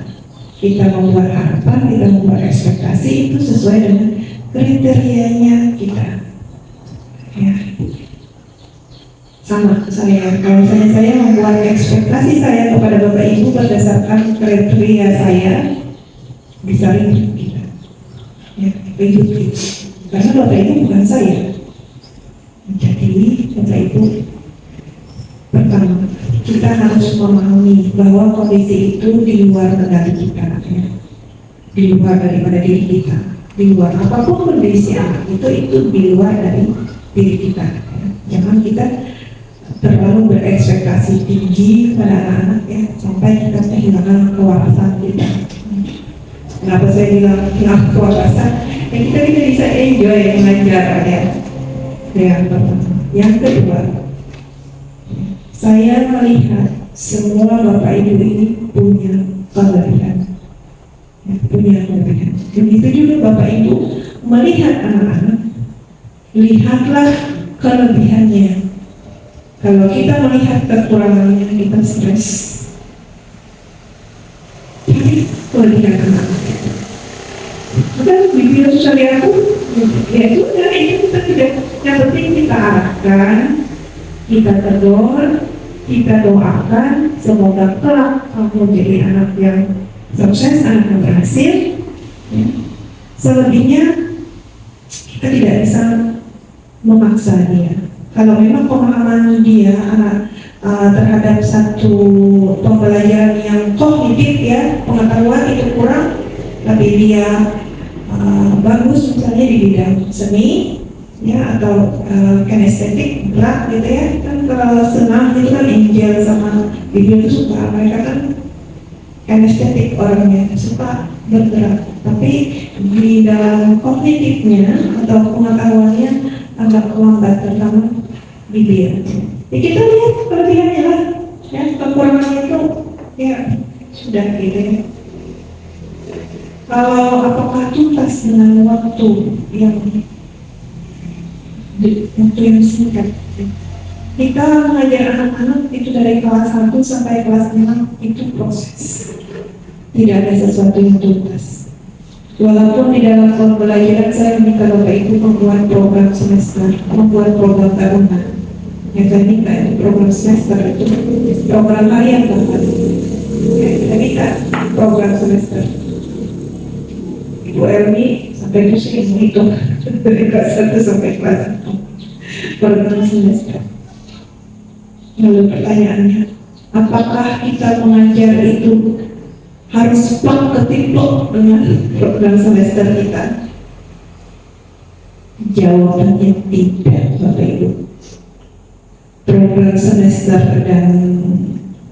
Kita membuat harapan, kita membuat ekspektasi itu sesuai dengan kriterianya kita. Ya. Sama saya, kalau saya membuat ekspektasi saya kepada Bapak Ibu berdasarkan kriteria saya, bisa ribut kita. Ya, ribut kita. Karena Bapak Ibu bukan saya. Jadi Bapak Ibu, pertama kita harus memahami bahwa kondisi itu di luar kendali kita, ya. Di luar daripada diri kita, di luar apapun kondisi anak itu di luar dari diri kita. Ya. Jangan kita terlalu berekspektasi tinggi pada anak-anak, ya, sampai kita kehilangan kewarasan kita. Kenapa saya bilang kehilangan kewarasan? Ya, kita tidak bisa enjoy mengajar, ya. Yang pertama. Yang kedua, saya melihat semua Bapak Ibu ini punya kelebihan, ya, punya kelebihan. Begitu juga Bapak Ibu melihat anak-anak, lihatlah kelebihannya. Kalau kita melihat kekurangannya, kita stres. Tapi kelebihan anak-anak itu, bukan bibir saya aku, ya itu dari itu kita tidak. Yang penting kita arahkan, kita tegur, kita doakan, semoga kelak kamu jadi anak yang sukses, anak yang berhasil. Ya. Selebihnya kita tidak bisa memaksa dia. Kalau memang pemahaman dia terhadap satu pembelajaran yang kognitif, ya, pengetahuan itu kurang, tapi dia bagus misalnya di bidang seni, ya, atau kinestetik, gerak gitu, ya, kan kalau senang itu kan Angel sama Bibi itu suka, mereka kan kinestetik orangnya, suka bergerak, tapi di dalam kognitifnya atau pengetahuannya agak lambat, terutama Bibi. Ya, kita lihat kelebihannya lah, ya, kekurangannya itu ya sudah gitu, ya. Kalau apakah tuntas dengan waktu yang singkat? Kita mengajar anak-anak itu dari kelas 1 sampai kelas 6 itu proses. Tidak ada sesuatu yang tuntas. Walaupun di dalam pembelajaran saya meminta Bapak Ibu membuat program semester, membuat program tahunan. Yang saya minta itu program semester, itu program harian bahkan. Saya minta program semester. Ibu Elmi sampai pusing itu dari kelas 1 sampai kelas 6 program semester. Lalu pertanyaannya, apakah kita mengajar itu harus plak ketiplok dengan program semester kita? Jawabannya tidak, Bapak Ibu. Program semester dan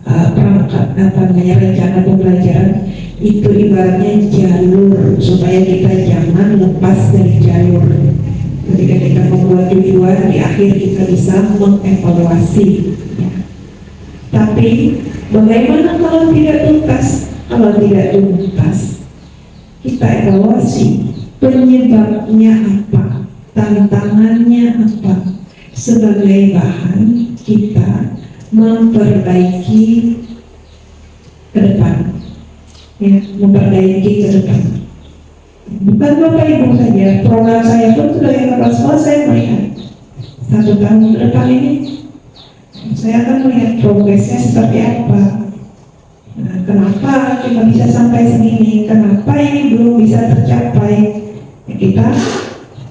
perangkat rencana pembelajaran itu ibaratnya jalur supaya kita jangan lepas dari jalur. Ketika kita membuat tujuan, di akhir kita bisa mengevaluasi, ya. Tapi bagaimana kalau tidak tuntas? Kalau tidak tuntas, kita evaluasi penyebabnya apa, tantangannya apa, sebagai bahan kita memperbaiki ke depan, ya, memperbaiki ke depan. Bukan Bapak Ibu saja, program saya pun sudah yang kelas sekolah saya melihat 1 tahun ke depan ini, saya akan melihat progresnya seperti apa. Nah, kenapa cuma bisa sampai segini? Kenapa ini belum bisa tercapai? Ya, kita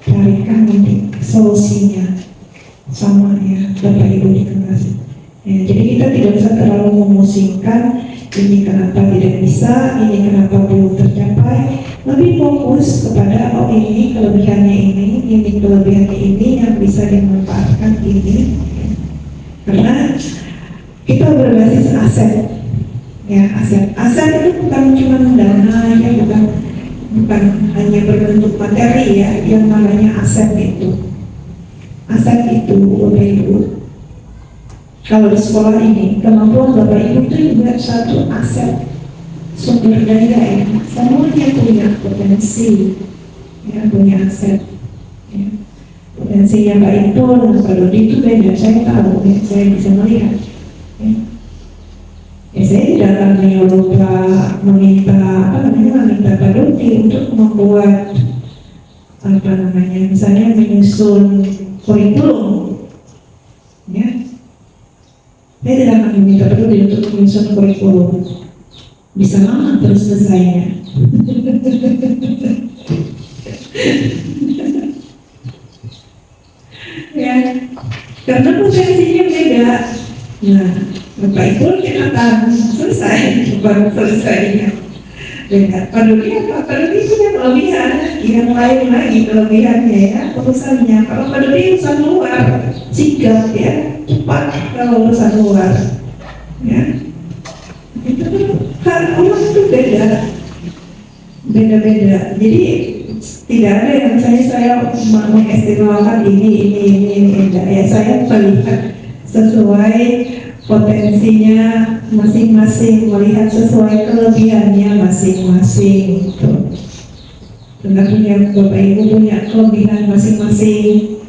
carikan nanti solusinya sama, ya, Bapak Ibu di kelas. Ya, jadi kita tidak bisa terlalu memusingkan ini kenapa tidak bisa, ini kenapa belum tercapai. Lebih fokus kepada ini kelebihannya ini kelebihannya ini yang bisa dimanfaatkan ini. Karena kita berbasis aset. Ya, aset itu bukan cuma dana, ya, bukan hanya berbentuk materi, ya, yang namanya aset itu Bapak Ibu. Kalau di sekolah ini kemampuan Bapak Ibu itu juga satu aset sumber daya ya, semuanya punya potensi, ya, punya aset. Ya. Potensinya Pak Ipul, Pak Dodi itu beda, saya tahu, ya, saya bisa melihat. Ya. Ya, saya tidak akan menyuruh Pak meminta Pak Dodi untuk membuat misalnya menyusun kurikulum. Ya. Saya tidak akan meminta Pak Dodi untuk menyusun kurikulum. Bisa lama terus selesainya. Ya, karena potensinya beda. Nah, Bapak Ibu kita akan selesai, baru selesainya. Beda. Padahal itu punya kelebihan, yang lain lagi kelebihannya ya, urusannya. Kalau padahal urusan luar, sigap ya, cepat kalau urusan luar. Ya, itu kan orang itu beda-beda. Jadi tidak ada yang saya mengistimewakan ini tidak ya, saya melihat sesuai potensinya masing-masing, melihat sesuai kelebihannya masing-masing. Tentunya Bapak Ibu punya kelebihan masing-masing.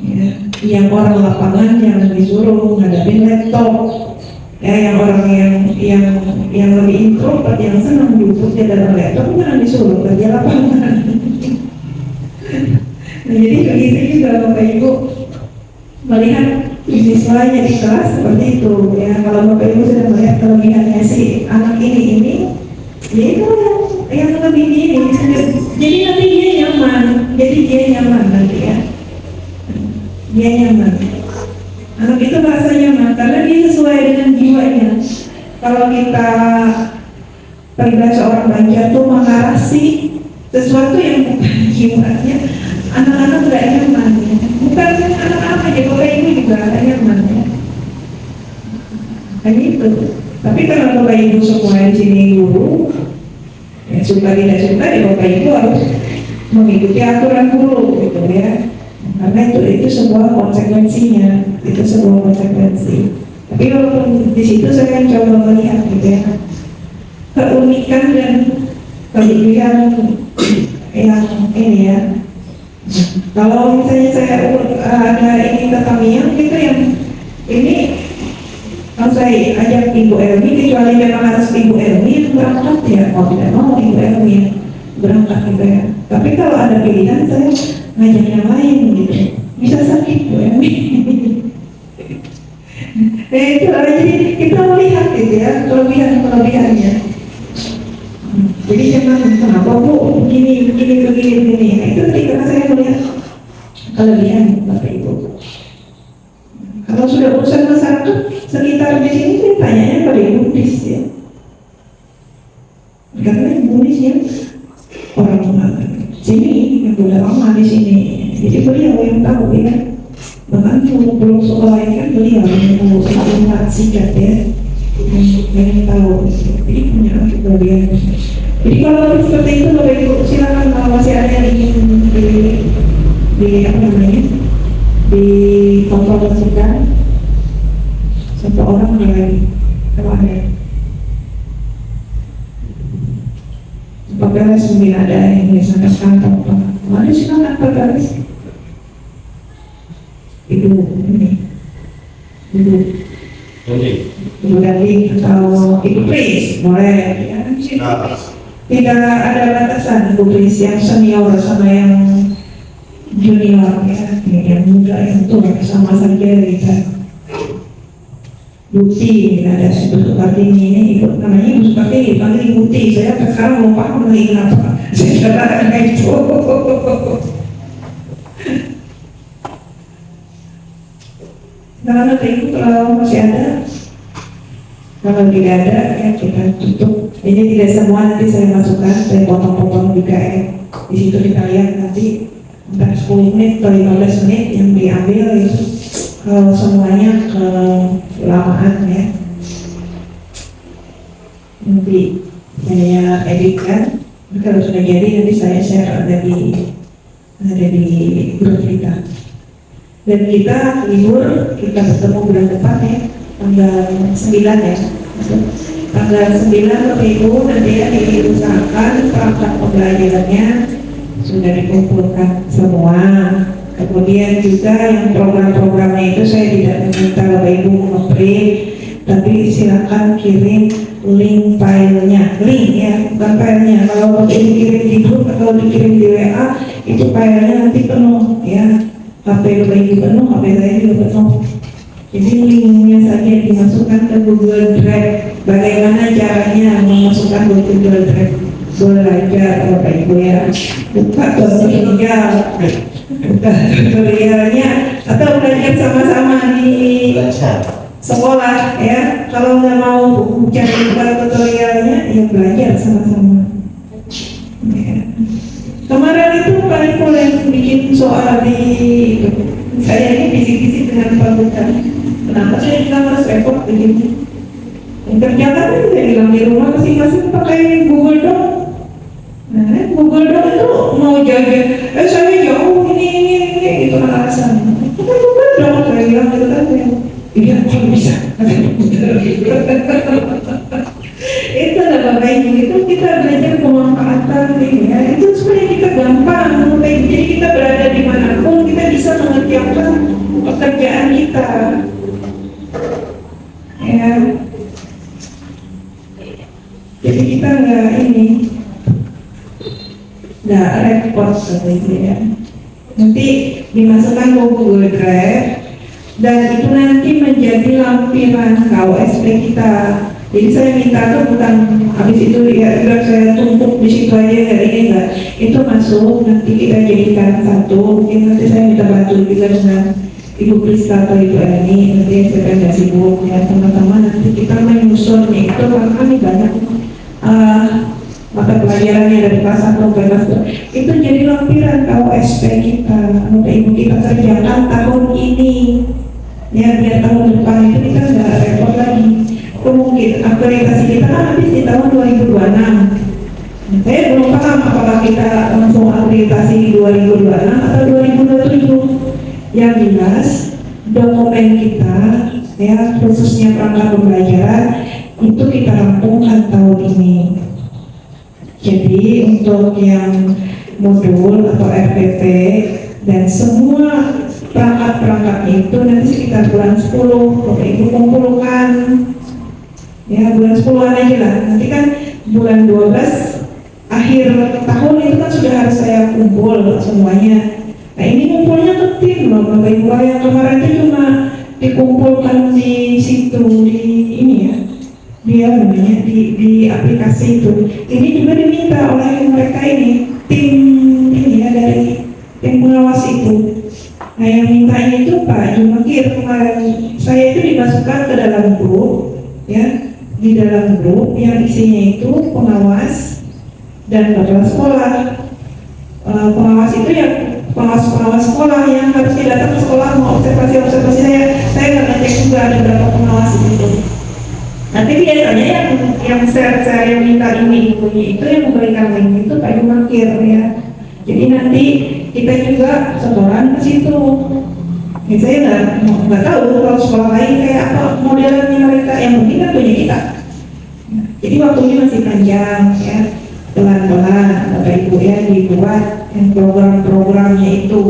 Ya, yang orang lapangan yang disuruh ngadapin laptop, ya, yang orang yang lebih introvert, yang senang duduk di dalam laptop, jangan disuruh kerja lapangan. Nah, jadi begitu juga Bapak Ibu melihat siswanya di kelas seperti itu ya. Kalau Bapak Ibu sudah melihat kelebihannya si anak ini ya itu yang lebih ini, jadi nanti dia nyaman nanti ya, dia nyaman. Anak itu merasa nyaman karena dia sesuai dengan jiwanya. Kalau kita peribahasa orang Banjar tuh mengarasi sesuatu yang bukan jiwanya, anak-anak tidak nyaman ya. Bukan anak-anak aja, Bapak Ibu juga ada nyaman ya. Kan itu. Tapi kalau Bapak Ibu semua di sini guru, ya, suka tidak suka ya Bapak Ibu harus mengikuti aturan guru gitu ya. Karena itu sebuah konsekuensinya, itu sebuah konsekuensi. Tapi walaupun di situ saya coba melihat gitu ya, keunikan dan kelebihan yang ini ya. Kalau misalnya saya ada ini Tamiya gitu yang ini, kalau saya ajak Ibu Elmi, kecuali memang harus Ibu Elmi yang berangkat ya, kalau tidak mau Ibu Elmi yang berangkat gitu ya. Tapi kalau ada pilihan saya ngajak yang lain gitu, bisa sakit Bu Elmi. Itu jadi kita melihat gitu ya kelebihannya. Jadi jangan kenapa Bu begini. Nah, itu tadi karena saya melihat kelebihan Bapak Ibu. Kalau sudah urusan masyarakat sekitar di sini, saya tanyanya pada Ibu Dis ya. Karena Ibu Dis ya orang sini yang sudah lama di sini, jadi beliau yang tahu ya. Bahkan belum sekolah ini kan beliau yang melihat sikat ya, yang tahu. Jadi punya kelebihan. Jadi kalau seperti itu Bapak Ibu silakan, kalau masih ada yang ingin dikonsultasikan satu orang lagi, kalau ada. Pak Garis mungkin ada yang misalkan kantor Pak. Mari silakan Pak Garis. Ibu Gading atau Ibu Pris boleh ya. Tidak ada batasan Ibu Pris yang senior sama yang junior ya, yang muda yang tua sama saja kita. Bukti ada Ibu Kartini ini ikut namanya Ibu Kartini dipanggil Bukti. Saya sekarang lupa lagi kenapa saya katakan itu. Nah, itu kalau masih ada, kalau tidak ada ya kita tutup. Ini tidak semua nanti saya masukkan, saya potong-potong juga ya. Di situ kita lihat nanti entah 10 menit atau 15 menit yang diambil itu. Kalau semuanya kelamaan ya, nanti saya editkan. Kalau sudah jadi nanti saya share ada di grup kita. Dan kita libur, kita bertemu bulan depan ya, tanggal 9 ya. Tanggal 9 Bapak Ibu nanti ya diusahakan perangkat pembelajarannya sudah dikumpulkan semua. Kemudian juga yang program-programnya itu saya tidak meminta Bapak Ibu nge-print, tapi silakan kirim link filenya, link ya, bukan filenya. Kalau Bapak Ibu kirim di grup atau dikirim di WA, itu filenya nanti penuh ya. HP Bapak Ibu penuh, HP saya juga penuh. Jadi linknya saja dimasukkan ke Google Drive. Bagaimana caranya memasukkan ke Google Drive? Belajar Bapak Ibu ya, buka tutorialnya atau belajar sama-sama di sekolah ya. Kalau nggak mau cari tutorialnya, ya belajar sama-sama. Ya. Kemarin itu paling boleh bikin soal di saya ini bisik-bisik dengan Pak Bukan. Kenapa saya bilang harus repot begini? Yang kerjakan itu saya bilang di rumah masing-masing pakai Google Doc. Nah, Google Doc itu mau jaga, saya jauh ini itu alasan. Pakai Google Doc saya bilang gitu kan ya. Iya, kalau bisa. Itu ada Bapak Ibu, itu kita belajar pemanfaatan ini ya. Itu supaya kita gampang, jadi kita berada di manapun kita bisa mengerjakan pekerjaan kita. Ya. Jadi kita nggak repot seperti ya. Nanti dimasukkan ke Google Drive dan itu nanti menjadi lampiran KOSP kita. Jadi saya minta tuh bukan habis itu ya sudah saya tumpuk di situ aja hari ini enggak. Itu masuk nanti kita jadikan satu. Mungkin nanti saya minta bantu juga dengan Ibu Krista atau Ibu Ani. Nanti saya akan sibuk ya teman-teman. Nanti kita menyusunnya itu karena ini banyak mata pelajarannya dari kelas 1 sampai kelas 2. Itu jadi lampiran KOSP kita. Bapak Ibu kita kerjakan tahun ini. Ya biar tahun depan itu kita nggak repot lagi. Mungkin akreditasi kita kan habis di tahun 2026. Saya belum paham apakah kita langsung akreditasi di 2026 atau 2027. Yang jelas dokumen kita ya khususnya perangkat pembelajaran itu kita rampungkan tahun ini. Jadi untuk yang modul atau RPP dan semua perangkat-perangkat itu nanti sekitar bulan 10 Bapak Ibu kumpulkan. Ya bulan 10-an aja lah, nanti kan bulan 12 akhir tahun itu kan sudah harus saya kumpul semuanya. Nah ini kumpulnya ke tim loh Bapak Ibu, yang kemarin itu cuma dikumpulkan di situ, di ini ya, dia namanya di aplikasi itu. Ini juga diminta oleh mereka ini, tim ini ya dari tim pengawas itu. Nah yang mintanya itu Pak Jumakir kemarin, saya itu dimasukkan ke dalam grup ya. Di dalam grup yang isinya itu pengawas dan kepala sekolah. Pengawas itu ya pengawas sekolah yang harus datang ke sekolah mau observasi saya nggak ngecek juga ada berapa pengawas itu. Nanti biasanya yang share yang minta ini itu yang memberikan link itu Pak Jumakir ya. Jadi nanti kita juga setoran ke situ. Ya, saya nggak tahu kalau sekolah lain kayak apa modelnya mereka, yang penting kan punya kita. Jadi waktunya masih panjang ya, pelan-pelan Bapak Ibu ya dibuat yang program-programnya itu.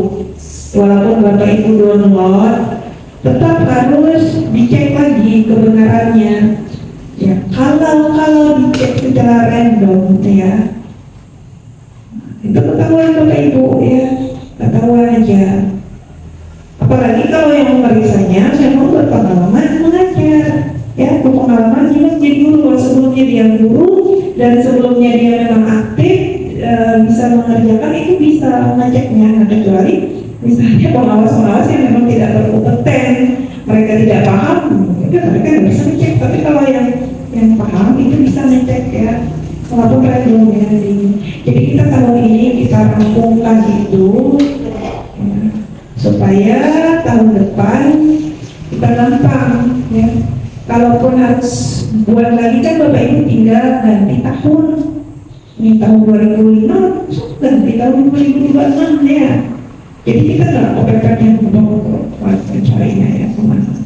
Walaupun Bapak Ibu download, tetap harus dicek lagi kebenarannya. Ya kalau dicek secara random ya, itu ketahuan Bapak Ibu ya, ketahuan aja. Apalagi kalau yang memeriksanya memang berpengalaman mengajar ya, berpengalaman juga jadi guru. Sebelumnya dia guru dan sebelumnya dia memang aktif bisa mengerjakan, itu bisa mengeceknya. Nah, kecuali misalnya pengawas-pengawas yang memang tidak berkompeten, mereka tidak paham, mereka nggak bisa ngecek. Tapi kalau yang paham itu bisa ngecek ya, walaupun random ya. Jadi kita tahun ini kita rampungkan itu ya, supaya tahun depan kita gampang ya. Kalaupun harus buat lagi kan Bapak Ibu tinggal ganti tahun. Ini tahun 2005 ganti tahun 2026 ya. Jadi kita nggak kepepetnya untuk pencariannya ya kemana.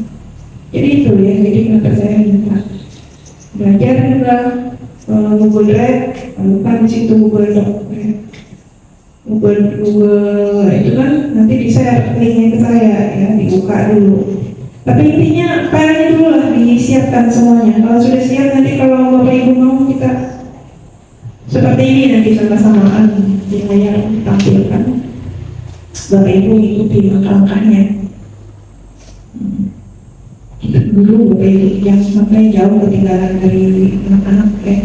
Jadi itu ya, jadi kenapa saya minta belajar juga Google Drive, bukan di situ Google Doc, ya. Google itu kan nanti di-share linknya ke saya, ya dibuka dulu. Tapi intinya filenya dulu lah disiapkan semuanya. Kalau sudah siap nanti kalau Bapak Ibu mau kita seperti ini nanti sama-samaan di layar tampilkan. Bapak Ibu ikuti langkah-langkahnya. Dulu Bapak Ibu yang sampai jauh ketinggalan dari anak-anak, ya.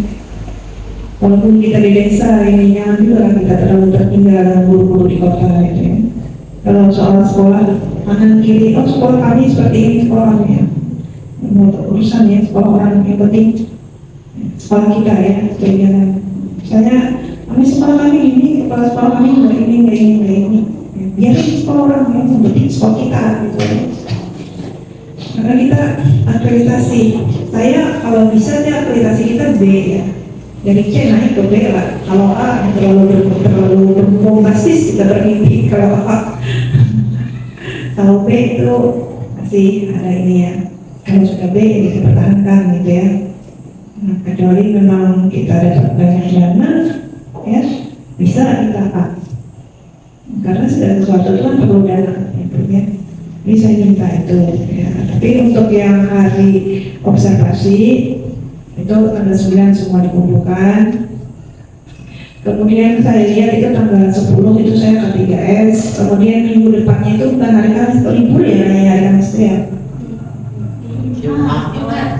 Walaupun kita di desa ininya juga kita terlalu tertinggal dengan guru-guru di kota, gitu ya. Kalau soal sekolah kanan kiri, oh sekolah kami seperti ini sekolahnya, mau urusan ya sekolah orang, yang penting sekolah kita ya berjalan. Misalnya kami sekolah kami ini, kepala sekolah kami nggak ini, biar sekolah orang yang penting sekolah kita, gitu ya. Karena kita akreditasi, saya kalau bisa ya akreditasi kita B ya. Dari C naik ke B lah. Kalau A terlalu bombastis kita bermimpi. Kalau A, kalau B itu masih ada ini ya. Kalau sudah B bisa pertahankan gitu ya. Nah, kecuali memang kita dapat banyak dana, ya bisa kita A. Karena segala sesuatu itu kan perlu dana, gitu ya. Ini saya minta itu ya. Tapi untuk yang hari observasi itu tanggal 9 semua dikumpulkan. Kemudian saya lihat itu tanggal 10 itu saya K3S. Kemudian minggu depannya itu bukan hari Kamis, libur ya, hari Kamis ya.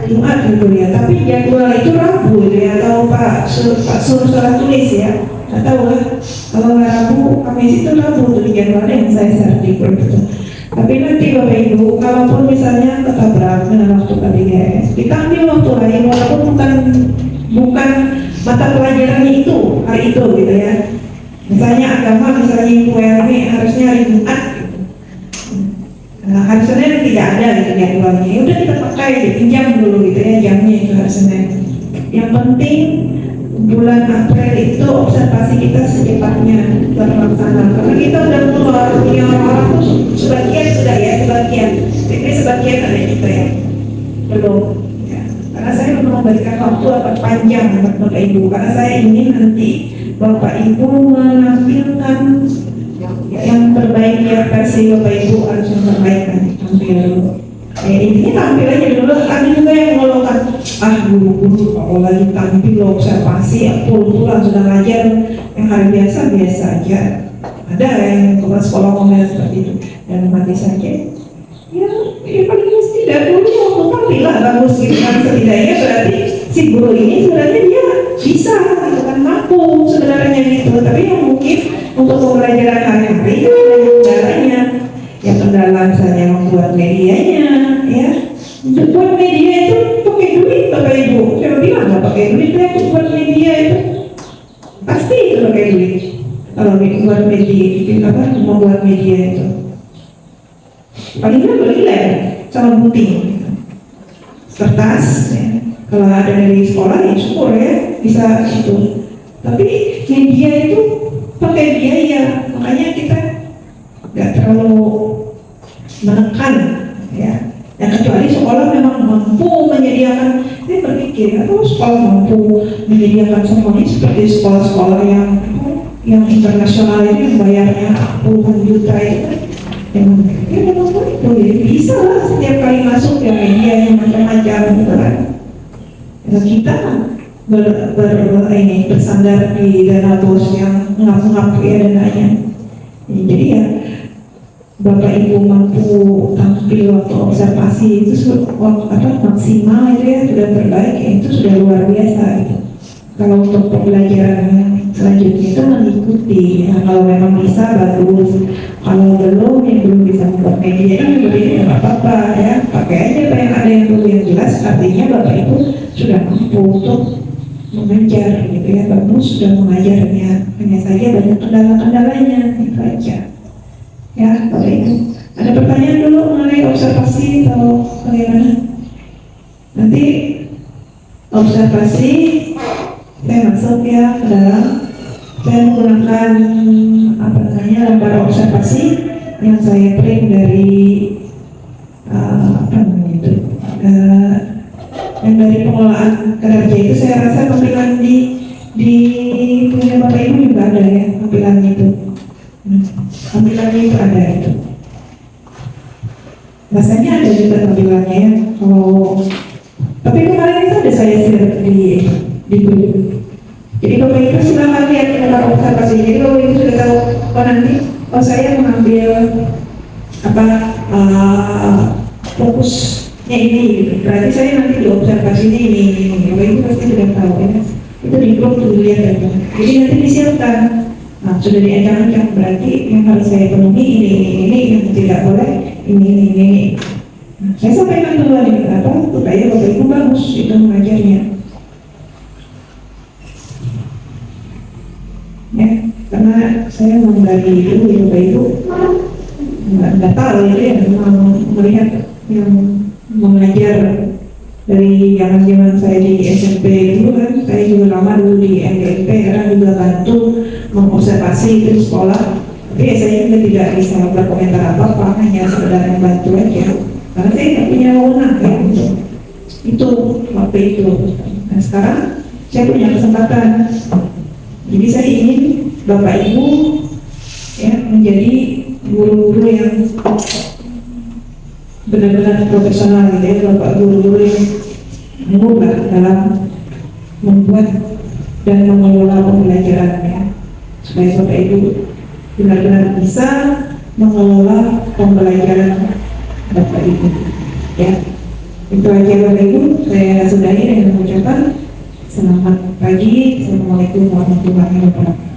Jumat libur ya. Tapi jadwal itu Rabu ya, atau Pak suruh surat tulis ya. Nggak tahu lah. Kalau nggak Rabu, Kamis itu Rabu tuh jadwalnya yang saya share di grup itu. Tapi nanti Bapak Ibu, kalaupun misalnya ketabrak dengan waktu K3S, kita ambil waktu lain walaupun bukan mata pelajarannya itu hari itu gitu ya. Misalnya agama, misalnya URM harusnya hari Jumat gitu. Nah, hari Senin tidak ada gitu jadwalnya. Ya udah kita pakai, pinjam dulu gitu ya jamnya itu hari Senin. Yang penting bulan April itu observasi kita secepatnya terlaksana karena kita udah keluar punya orang tuh sebagian sudah ya, tapi sebagian ada juga ya belum ya. Karena saya memang memberikan waktu agak panjang untuk Bapak Ibu karena saya ingin nanti Bapak Ibu menampilkan yang terbaik ya, versi Bapak Ibu harus yang terbaik kan tampil dulu. Intinya tampil aja dulu. Ada juga yang ngeluhkan, guru-guru kalau lagi tampil observasi pulang sudah ngajar yang hari biasa aja. Ada yang ke sekolah ngomel seperti itu dan mati saja. Ya paling tidak dulu waktu tampil lah bagus gitu kan, setidaknya berarti si guru ini sebenarnya dia bisa gitu kan, mampu sebenarnya gitu. Tapi yang mungkin untuk pembelajaran hari-hari itu ada kendalanya. Ya kendala misalnya membuat medianya, ya buat media itu pakai duit Bapak Ibu. Saya bilang nggak pakai duit ya buat media itu pasti itu pakai duit. Kalau buat media membuat media itu paling nggak beli lem sama gunting, kertas ya. Kalau ada dari sekolah ya syukur ya bisa itu. Tapi media itu pakai biaya, makanya kita nggak terlalu menekan ya. Ya kecuali sekolah memang mampu menyediakan, saya berpikir atau sekolah mampu menyediakan semuanya seperti sekolah-sekolah yang internasional ini yang bayarnya puluhan juta itu kan, ya memang itu ya bisa lah setiap kali masuk ya media yang macam-macam gitu kan. Ya, kita bersandar di dana bos yang ngap-ngap ya dananya. Jadi ya Bapak Ibu mampu tampil waktu observasi itu maksimal itu ya sudah terbaik ya, itu sudah luar biasa gitu. Kalau untuk pembelajaran selanjutnya itu mengikuti ya, kalau memang bisa bagus, kalau belum yang belum bisa membuat media kan ya nggak apa-apa ya, pakai aja apa yang ada yang belum yang jelas, artinya Bapak Ibu sudah mampu untuk mengajar gitu ya, bagus sudah mengajarnya, hanya saja banyak kendala-kendalanya itu aja. Ya, Bapak Ibu. Ada pertanyaan dulu mengenai observasi atau bagaimana? Nanti observasi saya masuk ya ke dalam. Saya menggunakan lembar observasi yang saya print dari yang dari pengelolaan kerja itu saya rasa tampilan di punya Bapak Ibu juga ada ya tampilan itu. Tampilannya itu ada itu. Rasanya ada juga tampilannya ya. Kalau tapi kemarin itu ada saya share di grup. Jadi Bapak Ibu silakan lihat cara observasi. Jadi Bapak Ibu sudah tahu nanti saya mengambil fokusnya ini gitu. Berarti saya nanti di observasinya ini. Bapak Ibu pasti sudah tahu ya. Itu di grup tuh lihat aja. Jadi nanti disiapkan. Nah, sudah diancam-ancam berarti yang harus saya penuhi ini yang tidak boleh ini. Nah, saya sampaikan dulu ini kenapa supaya Bapak Ibu bagus itu mengajarnya. Ya, karena saya membagi dulu ya Bapak Ibu nggak tahu ya memang melihat yang mengajar dari zaman saya di SMP dulu kan, saya juga lama dulu di MDMP karena juga bantu mengobservasi itu sekolah. Tapi ya saya juga tidak bisa berkomentar apa-apa, hanya sekedar membantu aja karena saya nggak punya wewenang ya itu waktu itu. Nah sekarang saya punya kesempatan, jadi saya ingin Bapak Ibu ya menjadi guru-guru yang benar-benar profesional gitu ya, Bapak guru-guru yang mudah dalam membuat dan mengelola pembelajarannya supaya Bapak Ibu benar-benar bisa mengelola pembelajaran Bapak Ibu ya. Itu aja Bapak Ibu, saya sudahi dengan mengucapkan selamat pagi, assalamualaikum warahmatullahi wabarakatuh.